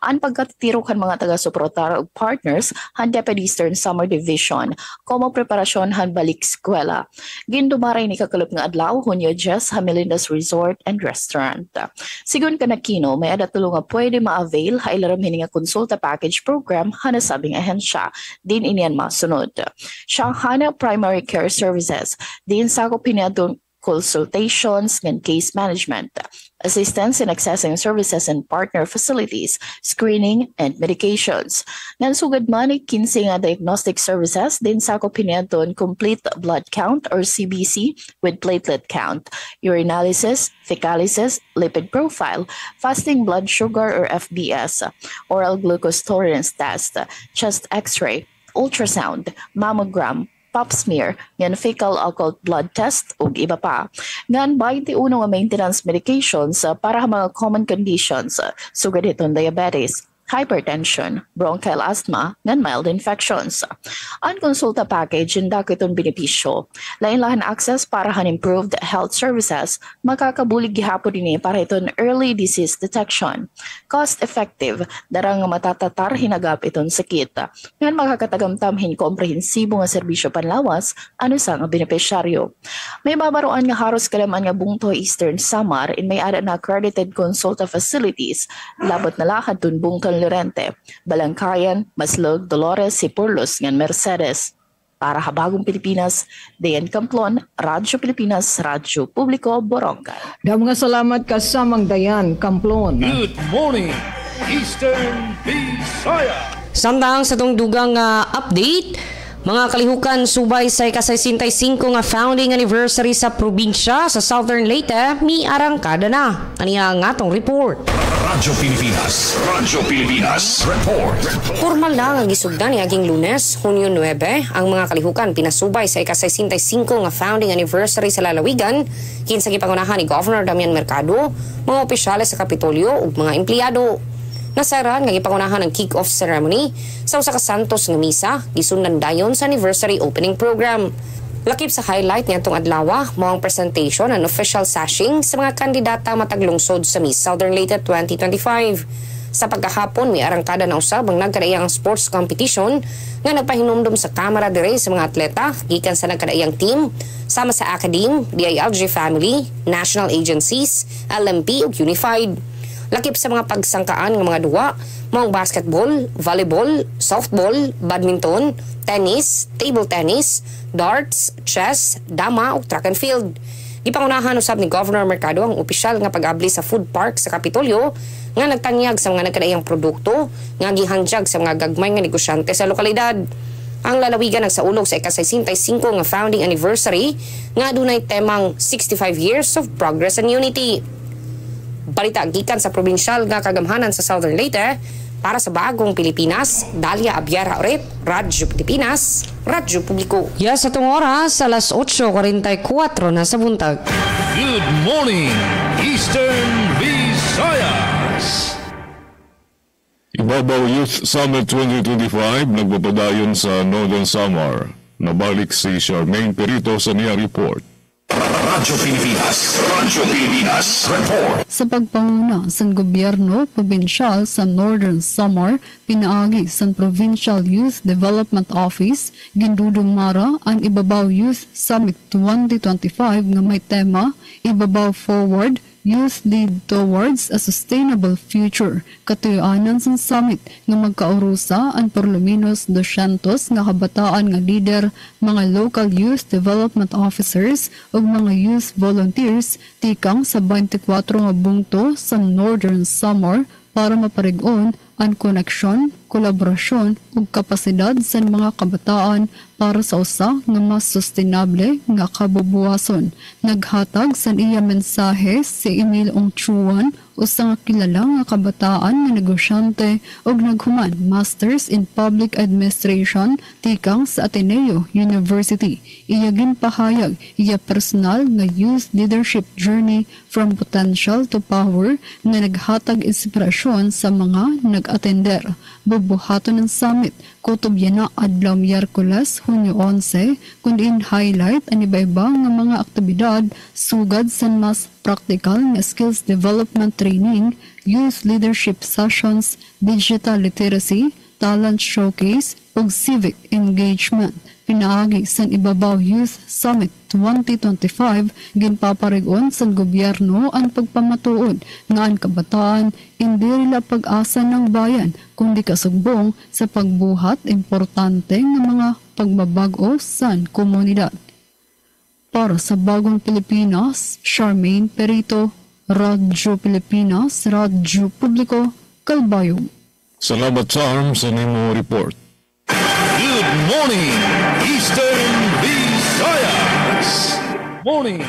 Ang pagkatitirok han mga taga-suportar o partners han Deputy Eastern Samar Division como preparasyon han balik eskwela. Gindumaray ni kakalop nga adlaw Hunyo 10 ha Melinda's Resort and Restaurant. Sigun ka na Kino, may adatulo nga pwede ma-avail ha ilaram hini nga konsulta package program hanasabing ahensya. Din iniyan masunod. Shanghana Primary Care Services, din sakop hiniadong consultations and case management, assistance in accessing services and partner facilities, screening, and medications. Nansugad man ay 15 nga diagnostic services din sa kopinyaton complete blood count or CBC with platelet count, urinalysis, fecalysis, lipid profile, fasting blood sugar or FBS, oral glucose tolerance test, chest x-ray, ultrasound, mammogram, pap smear, ngan fecal occult blood test ug iba pa. Ngan 21 nga maintenance medications para sa mga common conditions, sugad itong diabetes, hypertension, bronchial asthma, ngan mild infections. Ang konsulta package indak itong benepisyo. Lain-lahan access para han improved health services, makakabulig gihapon din para itong early disease detection. Cost-effective, darang matatatar hinagap itong sakit. Ngan makakatagamtamhin komprehensibo nga serbisyo panlawas, ano sa nga benepisyaryo. May babaroan nga haros kalaman nga bungto Eastern Samar in may ada na accredited consulta facilities, labot na lakad tun bungtong Lorente, Balangkayan, Maslog, Dolores, Sipurlos, ngan Mercedes. Para Habagong Pilipinas, Dayan Camplon, Radyo Pilipinas, Radyo Publiko, Borongan. Mga salamat kasamang Dayan Camplon. Good morning, Eastern Visayas. Samtang sa itong dugang update, mga kalihukan subay sa ika-65 nga founding anniversary sa probinsya sa Southern Leyte, mi arangkada na. Kaniya nga tong report. Radyo Pilipinas report. Formal na ang gisugdan ni aging Lunes, Hunyo 9, ang mga kalihukan pinasubay sa ika-65 nga founding anniversary sa lalawigan, kinsa gipangunahan ni Governor Damian Mercado, mga opisyales sa Kapitolyo ug mga empleyado. Nasaran nga gipangunahan ang kick-off ceremony sa usa ka santos nga misa gisundan dayon sa anniversary opening program. Lakip sa highlight niyadtong adlaw mao ang presentation and official sashing sa mga kandidata mataglungsod sa Miss Southern Leyte 2025. Sa pagkahapon, may arangkada na usab ang nagkadaiyang sports competition nga nagpahinumdum sa kamera dire sa mga atleta gikan sa nagkadaiyang team sama sa Academe, DILG Family, National Agencies, LMP ug Unified. Lakip sa mga pagsangkaan ng mga duwa, mga basketball, volleyball, softball, badminton, tennis, table tennis, darts, chess, dama ug track and field. Gipangunahan usab ni Governor Mercado ang opisyal nga pag-abli sa food park sa Kapitolyo nga nagtanyag sa mga nagkadaiyang produkto nga gihandyag sa mga gagmay nga negosyante sa lokalidad. Ang lalawigan nagsaulog sa ika-65 nga founding anniversary nga dunay temang 65 years of progress and unity. Balita gikan sa probinsyal nga kagamhanan sa Southern Leyte para sa Bagong Pilipinas, Dalia Abiara Oret, Radyo Pilipinas, Radyo Publiko. Yes, atong oras, alas 8:44 na sa buntag. Good morning, Eastern Visayas. Ibabaw Youth Summit 2025 nagpapadayon sa Northern Samar. Nabalik si Charmaine Perito sa niya report. Radyo Pilipinas report. Sa pagpanguna sa gobyerno probinsyal sa Northern Samar, pinaagi sa Provincial Youth Development Office, gindudumara ang Ibabaw Youth Summit 2025 nga may tema Ibabaw Forward, Youth Lead Towards a Sustainable Future. Katuyuanan sa summit nga magkaurusa ang por lo menos 200 nga kabataan nga leader, mga local youth development officers ug mga youth volunteers tikang sa 24 nga bungto sa Northern Samar para maparig-on ang koneksyon, kolaborasyon ug kapasidad sa mga kabataan para sa usa nga mas sustainable nga kabubuhason. Naghatag sa iya mensahe si Emil Ongchuan, usa nga kilala nga kabataan nga negosyante ug naghuman Masters in Public Administration tikang sa Ateneo University. Iya ginpahayag iya personal nga youth leadership journey from potential to power nga naghatag inspirasyon sa mga nag-atender. Bubuhaton ng summit kutob yan na adlaw Miyerkules, Hunyo 11, kundi highlight ang iba-iba nga mga aktibidad sugad sa mas practical nga skills development training, youth leadership sessions, digital literacy, talent showcase, ug civic engagement. Pinaagi sa Ibabaw Youth Summit 2025 ginpaparig-on sa gobyerno ang pagpamatuod nga ang kabataan hindi nila pag-asa ng bayan kundi kasugbong sa pagbuhat importante ng mga pagbabago sa komunidad. Para sa Bagong Pilipinas, Charmaine Perito, Radyo Pilipinas, Radyo Publiko, Calbayog. Salamat sa ARM sa nimo report. Good morning, Eastern Visayas. Morning,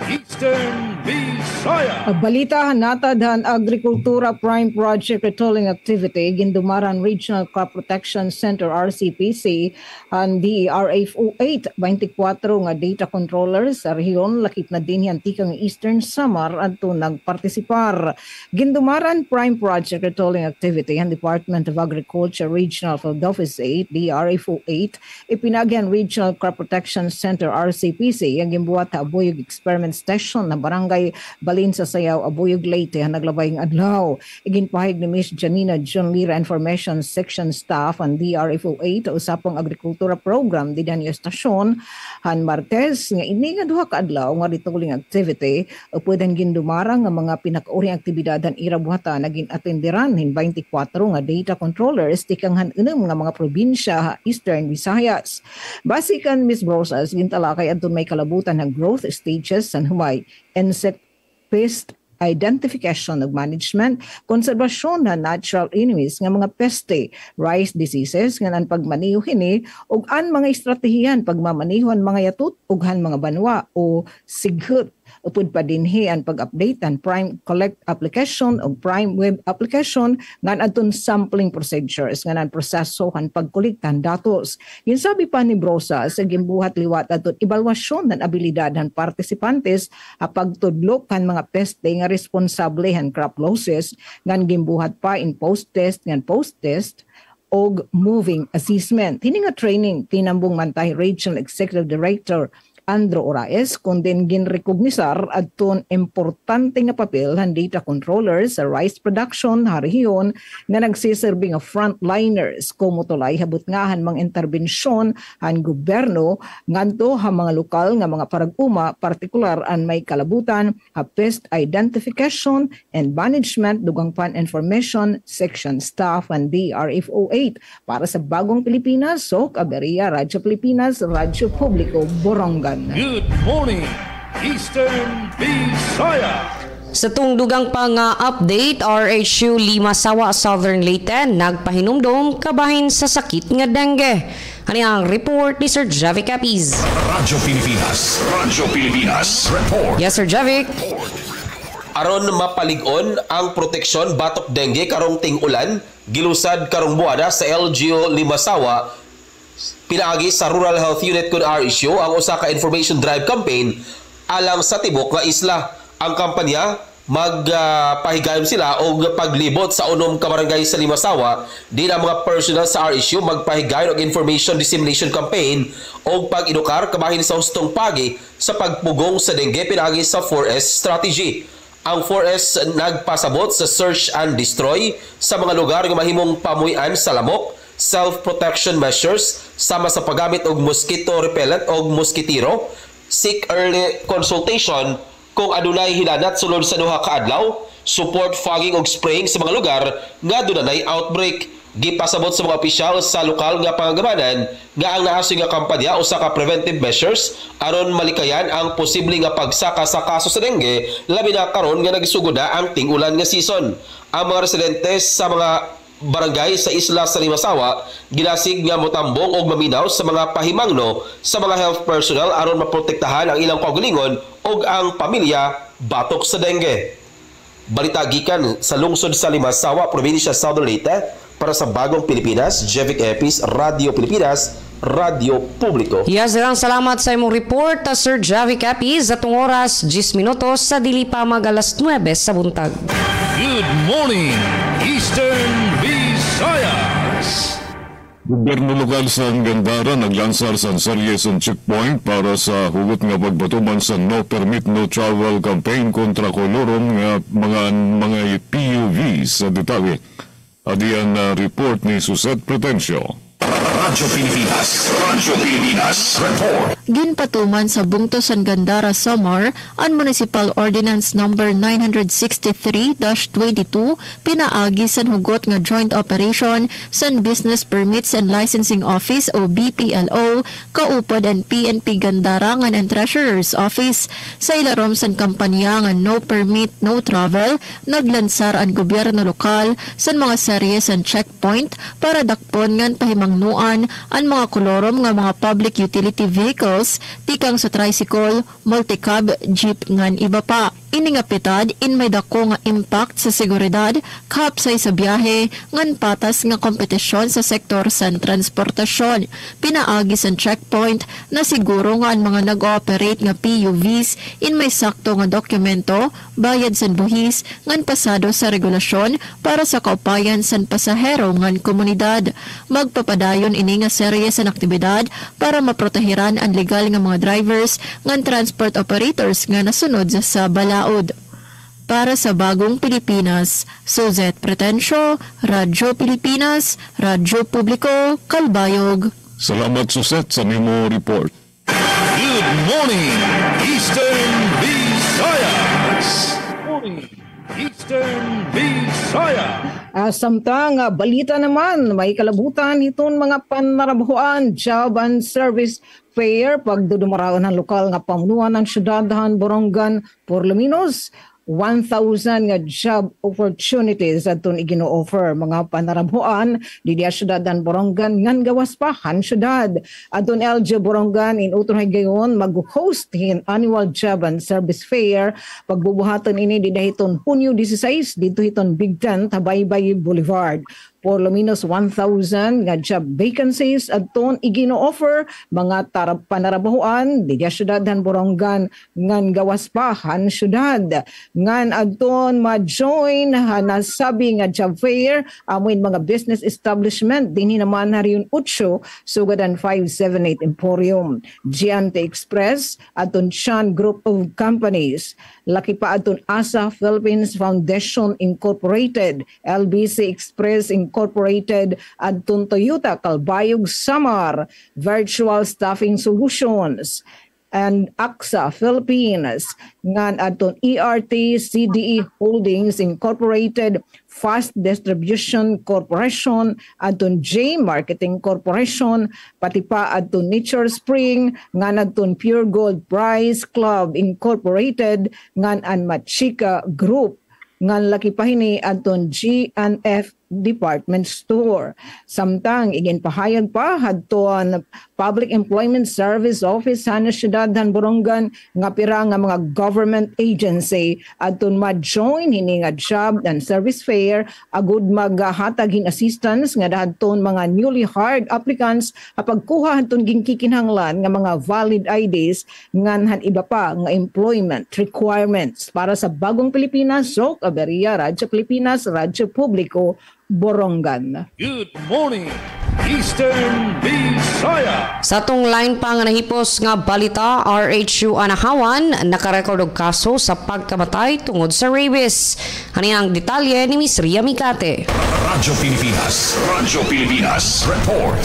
Eastern Visayas. Balita natadhan Agrikultura Prime Project Retooling Activity Gindumaran Regional Crop Protection Center RCPC ang DERA08 24 nga data controllers sa rehiyon lakip na din yan tikang Eastern Samar adto nagpartisipar. Gindumaran Prime Project Retooling Activity ang Department of Agriculture Regional Field Office 8 DERA08 ipinagyan Regional Crop Protection Center RCPC ang gimbuhat sa Abuyog Experiment Station na Barangay Balin sa Sayaw, Abuyog, Leyte, naglabayng adlaw. Iginpahig ni Ms. Janina John Lira Information Section Staff ang DRFO8 usapang agrikultura program di danyo estasyon han Martes nga ini nga duha ka adlaw nga retooling activity o pwedeng gindumarang nga mga pinakauring aktibidad han irabuhata naging atenderan hin 24 nga data controllers tikang han unem nga mga probinsya Eastern Visayas. Basikan Ms. Rosas gintalakay adton may kalabutan ng growth stages san humay insect pest identification ug management, konserbasyon na natural enemies nga mga peste, rice diseases nga nan pagmaneho kini ug an mga estratehiyan pagmamanehon mga yatut ug han mga banwa o sighut. Upod pa dinhi ang pag-update ang Prime Collect application o Prime Web application nga adton sampling procedures nga nan proseso han pagkolektan datos. Ginsabi pa ni Brosa sa gimbuhat liwat adton evaluasyon ng abilidad han partisipantes a pagtudlok kan mga peste nga responsable han crop losses ngan gimbuhat pa in post-test ngan post-test og moving assessment. Hini nga training tinambong mantay Regional Executive Director Andrew Oraes kundi ginrekognisar adton importante nga papel han data controllers sa rice production hariyon nga nagsiserbi nga frontliners kumutulay habut nga han mga interbensyon han gobyerno ngadto ha mga lokal nga mga parag-uma partikular an may kalabutan ha pest identification and management dugang pan information section staff and DRFO8 para sa Bagong Pilipinas Sok Aberia Radyo Pilipinas Radyo Publiko Borongan. Good morning, Eastern Visayas. Sa tungdugang pang update, RHU Limasawa, Southern Leyte, nagpahinumdom kabahin sa sakit nga dengue. Ano ang report ni Sir Javic Capiz? Radyo Pilipinas report. Yes, Sir Javic. Aron mapalig-on ang proteksyon batok dengue karong ting-ulan, gilusad karong buwada sa LGU Limasawa, pinaagi sa Rural Health Unit kun RHU ang usa ka information drive campaign alang sa tibok nga isla. Ang kampanya magpahigayon sila og paglibot sa unom ka barangay sa Limasawa, di na mga personnel sa RHU magpahigayon og information dissemination campaign og pag-edukar kabahin sa hustong pagi sa pagpugong sa dengue pinaagi sa 4S strategy. Ang 4S nagpasabot sa search and destroy sa mga lugar nga mahimong pamuy-an sa lamok, self-protection measures sama sa paggamit og mosquito repellent o mosquitiro, seek early consultation kung adunay hinanat sulod sa duha ka adlaw, support fogging og spraying sa mga lugar nga dunay outbreak. Gipasabot sa mga opisyal sa lokal nga pangagamanan nga ang naasoy nga kampanya usa ka preventive measures aron malikayan ang posible nga pagsaka sa kaso sa dengue labi na karon nga nagisugod na ang ting-ulan nga season. Ang mga residente sa mga barangay sa isla sa Limasawa ginasig nga motambong og maminaw sa mga pahimangno sa mga health personnel aron maprotektahan ang ilang kaugalingon ug ang pamilya batok sa dengue. Balita gikan sa lungsod sa Limasawa, probinsya Southern Leyte. Para sa Bagong Pilipinas, Jevic Epis, Radio Pilipinas, Radio Publiko. Yazirang salamat sa imong report, Sir Jevic Epis. Atong oras, 10 minutos sa dili pa mag alas 9 sa buntag. Good morning, Eastern Visayas. Gobyerno lokal sa Gandara naglansar sa Sariesan checkpoint para sa hugot nga pagbatuman sa No Permit No Travel campaign kontra kolorom nga mga PUV sa detalye. Adiyan na report ni Suzette Pretencio. Radyo Pilipinas report. Ginpatuman sa bungtos san Gandara, Samar, ang Municipal Ordinance No. 963-22 pinaagi san hugot nga joint operation san Business Permits and Licensing Office o BPLO kaupod ang PNP Gandara nga ang Treasurer's Office. Sa ilarom san kampanya nga No Permit No Travel, naglansar ang gobyerno lokal san mga serye san checkpoint para dakpon ngan pahimangnuan ang mga kolorom nga mga public utility vehicles tikang sa tricycle, multicab, jeep ngan iba pa. Iningapitad in may dako nga impact sa seguridad kapsay sa biyahe ngan patas nga kompetisyon sa sektor sa transportasyon. Pinaagi sa checkpoint na siguro nga ang mga nag-ooperate nga PUVs in may sakto nga dokumento, bayad sa buhis ngan pasado sa regulasyon para sa kaupayan sa pasahero ngan komunidad. Magpapadayon ini nga serye sa aktibidad para maprotehiran ang legal nga mga drivers ngan transport operators nga nasunod sa bala. Para sa Bagong Pilipinas, Suzette Pretencio, Radyo Pilipinas, Radyo Publiko, Kalbayog. Salamat Suzette sa nimo report. Good morning, Eastern Visayas. Morning, Eastern Visayas. Samtang balita naman, may kalabutan itong mga panarabuhan, job and service fair, pagdudumaraon ng lokal nga pamunuan ng syudadahan Borongan, Porlominos, 1,000 nga job opportunities atong igino-offer mga panarabuan di syudadahan Borongan ngan gawas pa han syudad. Atong LG Borongan in utrohay gayon mag-host hin annual job and service fair pagbubuhatan ini di dahiton Hunyo 16 dito hiton Bigtan, Tabaybay Boulevard. Porlominos 1,000 nga job vacancies adton igino-offer mga panarabahuan di syudadahan Borongan ngan gawas pa han syudad. Ngan adton ma-join nasabi nga job fair amoin mga business establishment dinhi naman hariyon 8 sugadan 578 Emporium, Giante Express, adton Chan Group of Companies, laki pa adton ASA Philippines Foundation Incorporated, LBC Express Incorporated, adton Toyota Kalbayog Samar, Virtual Staffing Solutions, and AXA Philippines, ngan adton ERT CDE Holdings Incorporated, Fast Distribution Corporation, adton J Marketing Corporation, pati pa adton Nature Spring, ngan adton Pure Gold Prize Club Incorporated, ngan an Machika Group, ngan laki pa hini adton G&F Department Store. Samtang iginpahayag pa hadton Public Employment Service Office sa syudadahan Borongan nga pira nga mga government agency adton ma-join hini nga job and service fair agud maghatag hin assistance nga dadton mga newly hired applicants pagkuha hadton ginkikinahanglan nga mga valid IDs ngan iba pa nga employment requirements. Para sa Bagong Pilipinas, Sok Aberia, Radyo Pilipinas, Radyo Publiko, Borongan. Good morning, Eastern Visayas. Sa tong line pa nga nahipos nga balita, RHU Anahawan nakarecord og kaso sa pagkamatay tungod sa rabies. Hani ang detalye ni Miss Ria Mikate. Radyo Pilipinas report.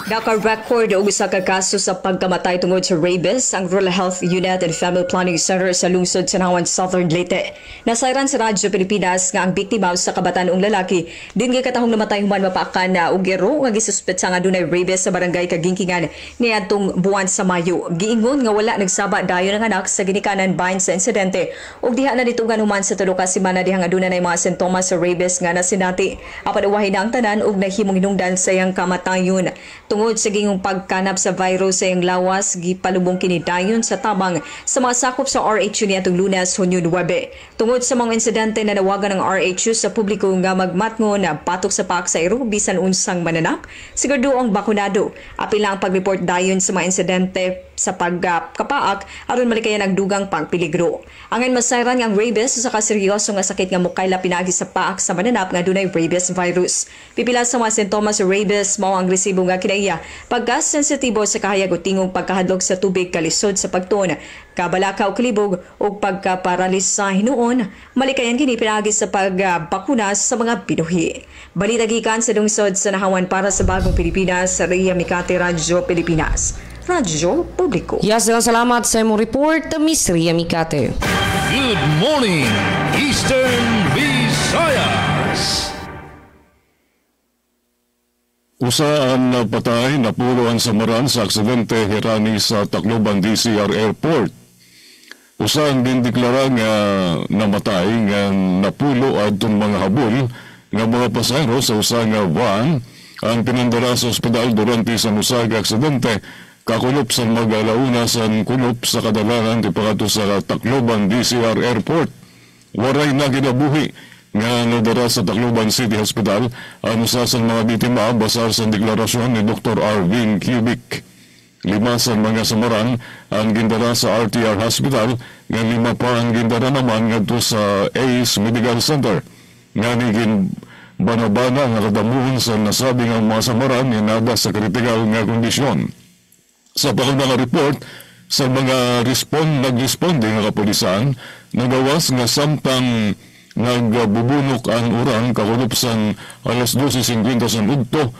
Naka-record og usa ka kaso sa pagkamatay tungod sa rabies ang Rural Health Unit and Family Planning Center sa lungsod sa Nawan, Southern Leyte. Nasayran sa Radyo Pilipinas nga ang biktima sa kabataanong lalaki din kay katahong namatay human mapaakan na og ero nga gisuspetsa nga dunay rabies sa barangay Kagingkingan niadtong buwan sa Mayo. Giingon nga wala nagsaba dayon ang anak sa ginikanan bahin sa insidente ug diha na ditugan human sa tulo ka semana diha nga dunay mga sintomas sa rabies nga nasinati. Apan uwahay na ang tanan ug nahimong hinungdan sa iyang kamatayon. Tungod sa gingong pagkanap sa virus sa iyang lawas, gipalubong kini dayon sa tabang sa mga sakop sa RHU niadtong Lunes, Hunyo 9. Tungod sa mga insidente na nawagan ng RHU sa publiko nga magmatngon na patok sa paksairo bisan unsang mananap, siguro ang bakunado. Apil lang ang pag-report dayon sa mga insidente sa pagkapaak aron malikayan ang dugang pangpiligro. Angin masayran nga ang rabies sa kaseryoso nga sakit nga mukayla pinagi sa paak sa mananap nga dunay rabies virus. Pipila sa mga sintomas sa rabies mao ang resibo nga kinaiya pagka-sensitibo sa kahayag o tingog pagkahadlok sa tubig kalisod sa pagtuon, kabalaka o kalibog o pagkaparalisa hinuon, malikayan kini pinagi sa pagbakuna sa mga binuhi. Balita gikan sa lungsod sa Nahawan para sa Bagong Pilipinas, sa Ria Mikate, Radyo Pilipinas. Radyo Publiko. Yes, salamat sa imong report, Miss Ria Mikate. Good morning, Eastern Visayas. Usaan na patay na pulo ang samaran sa aksidente hirani sa Tacloban DCR Airport. Usaan din deklara nga namatay nga napulo adtong mga habol nga mga pasahero sa usa nga van ang pinandara sa ospital durante sa usa ka aksidente kakulop sa mag-alauna sa kunop sa kadalanan di pagato sa Tacloban DCR Airport. Waray na ginabuhi nga nadara sa Tacloban City Hospital ang usa sa mga biktima basar sa deklarasyon ni Dr. Arvin Cubic. 5 sa mga samaran ang gindara sa RTR Hospital nga 5 pa ang gindara naman ngadto sa ACE Medical Center. Nga niging banabana nga kadamuhon sa nasabing ang mga samaran ni nada sa kritikal nga kondisyon. Sa pakunang report sa mga nag-responde nga kapulisan, nagawas nga samtang nagbubunok ang uran kakulop sa alas 12:50 sa udto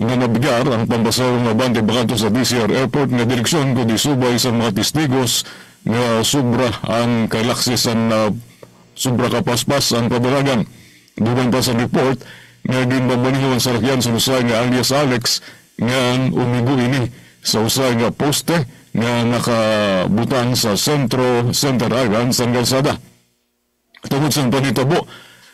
nabigar ang pambasarong nga bande bakato sa DCR Airport nga direksyon kundi subay sa mga testigos nga sobra ang kalaksisan na sobra kapaspas ang padalagan. Dugang pa sa report nga ginbabaniho ang sarakyan sa usay nga alias Alex nga umigo ini sa usay nga poste nga nakabutang sa Center Island sa kalsada. Tungod sa panitabo,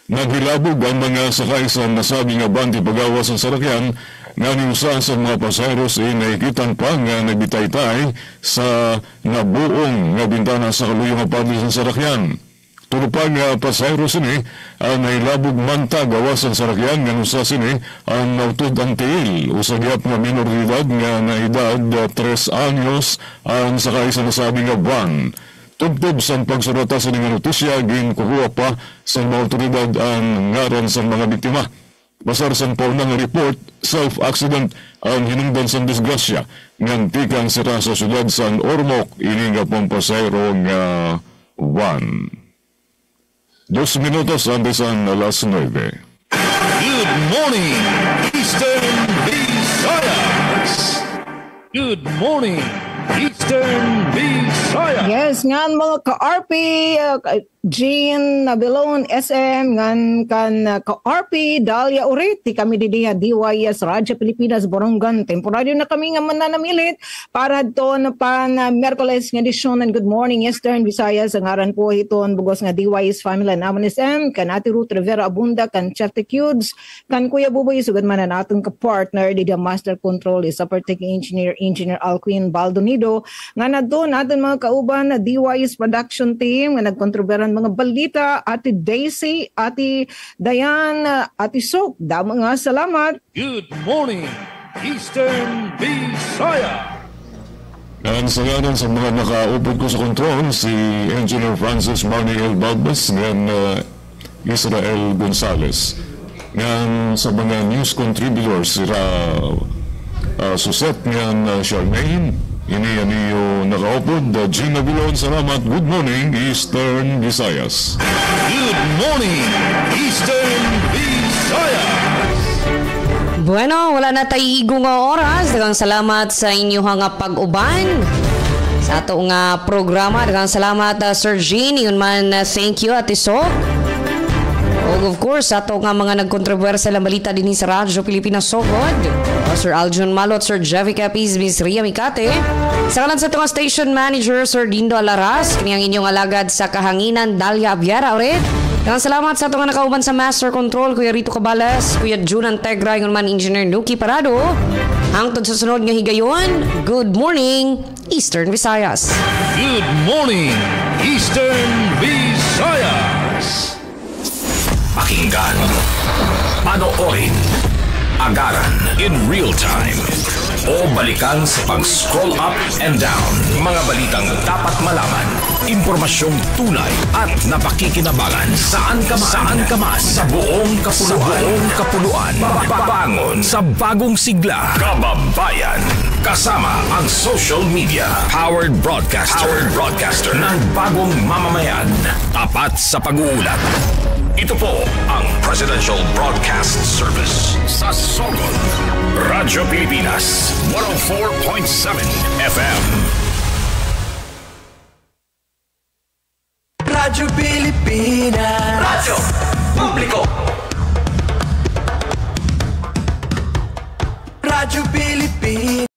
naghilabog ang mga sakay sa nasabi nga bandi pagawas sa sarakyan nga niusahan sa mga pasaheros ay nakikitan pa nga nagbitay-tay sa nabuong nga bintana sa kaluyong padli sa sarakyan. Tulupag nga pasaheros ini ang nailabog manta gawas sa sarakyan nga nusa sini ang nautod ang tiil o sagyap nga minor de edad nga na edad 3 anyos ang sakay sa nasabi nga van. Tugtog sa pagsurata sa mga notisya, ginkukuha pa sa mga otoridad ang ngaran sa mga biktima. Basar sa paunang report, self-accident ang hinungdan sa disgrasya ngantikang sira sa syudad sa Ormoc, ini nga pong pasayro nga van. 2 minutos antes ang alas 9. Good morning, Eastern Visayas. Good morning, Eastern Visayas. Yes, ngan mga ka-RP, Jean Nabilon, SM, ngan kan ka-RP, Dalia Uriti, kami didiha, DYS, Radyo Pilipinas, Borongan, temporaryo na kami nga mananamilit para doon pan Merkules nga edisyon ng Good Morning Eastern Visayas, ang aran po iton, bugos nga DYS Family naman SM, kan Ate Ruth Rivera Abunda, kan Chef Tecudes, kan Kuya Buboy, sugad man na natin ka-partner, didiha Master Control, is Upper Tech Engineer Alquin Baldonido, nga na doon natin mga kauban na DYS Production Team, nga nagkontroberan mga balita, Ate Daisy, Ate Diane, Ate Sok, damo nga salamat. Good morning, Eastern Visayas. Ang sanganan sa mga nakaupod ko sa kontrol, si Engineer Francis Marnie L. Balbas ng Israel Gonzalez. Ng sa mga news contributors, sila Suset ng Charmaine, ini aniyo nakaupod, Gina Bilon, salamat. Good morning, Eastern Visayas. Good morning, Eastern Visayas. Bueno, wala na tayo igong nga oras. Dagang salamat sa inyo nga pag-uban sa ato nga programa. Dagang salamat Sir Jean. Yun man, thank you Ate Sok. O of course, ato nga mga nagkontrobersya lang balita din sa Radyo Pilipinas Sogod. Sir Aljon Malot, Sir Jeffy Capiz, Miss Ria Mikate. Sa kanan sa itong station manager, Sir Dindo Alaras. Kaniyang inyong alagad sa kahanginan, Dalia Abiara ulit. Dagang salamat sa itong nakauban sa Master Control, Kuya Rito Cabales, Kuya June Antegra, yung man Engineer Nuki Parado. Hangtod sa sunod nga higayon, good morning, Eastern Visayas. Good morning, Eastern Visayas. Pakinggan, panoorin, agaran in real time, o balikan sa pag-scroll up and down. Mga balitang dapat malaman, impormasyong tunay at napakikinabangan. Saan ka man sa buong kapuluan. Bangon sa bagong sigla. Kababayan. Kasama ang social media. Powered broadcaster ng bagong mamamayan. Tapat sa pag-uulat. Ito po ang Presidential Broadcast Service sa Sogod. Radyo Pilipinas, 104.7 FM. Radyo Pilipinas. Radyo Publiko. Radyo Pilipinas.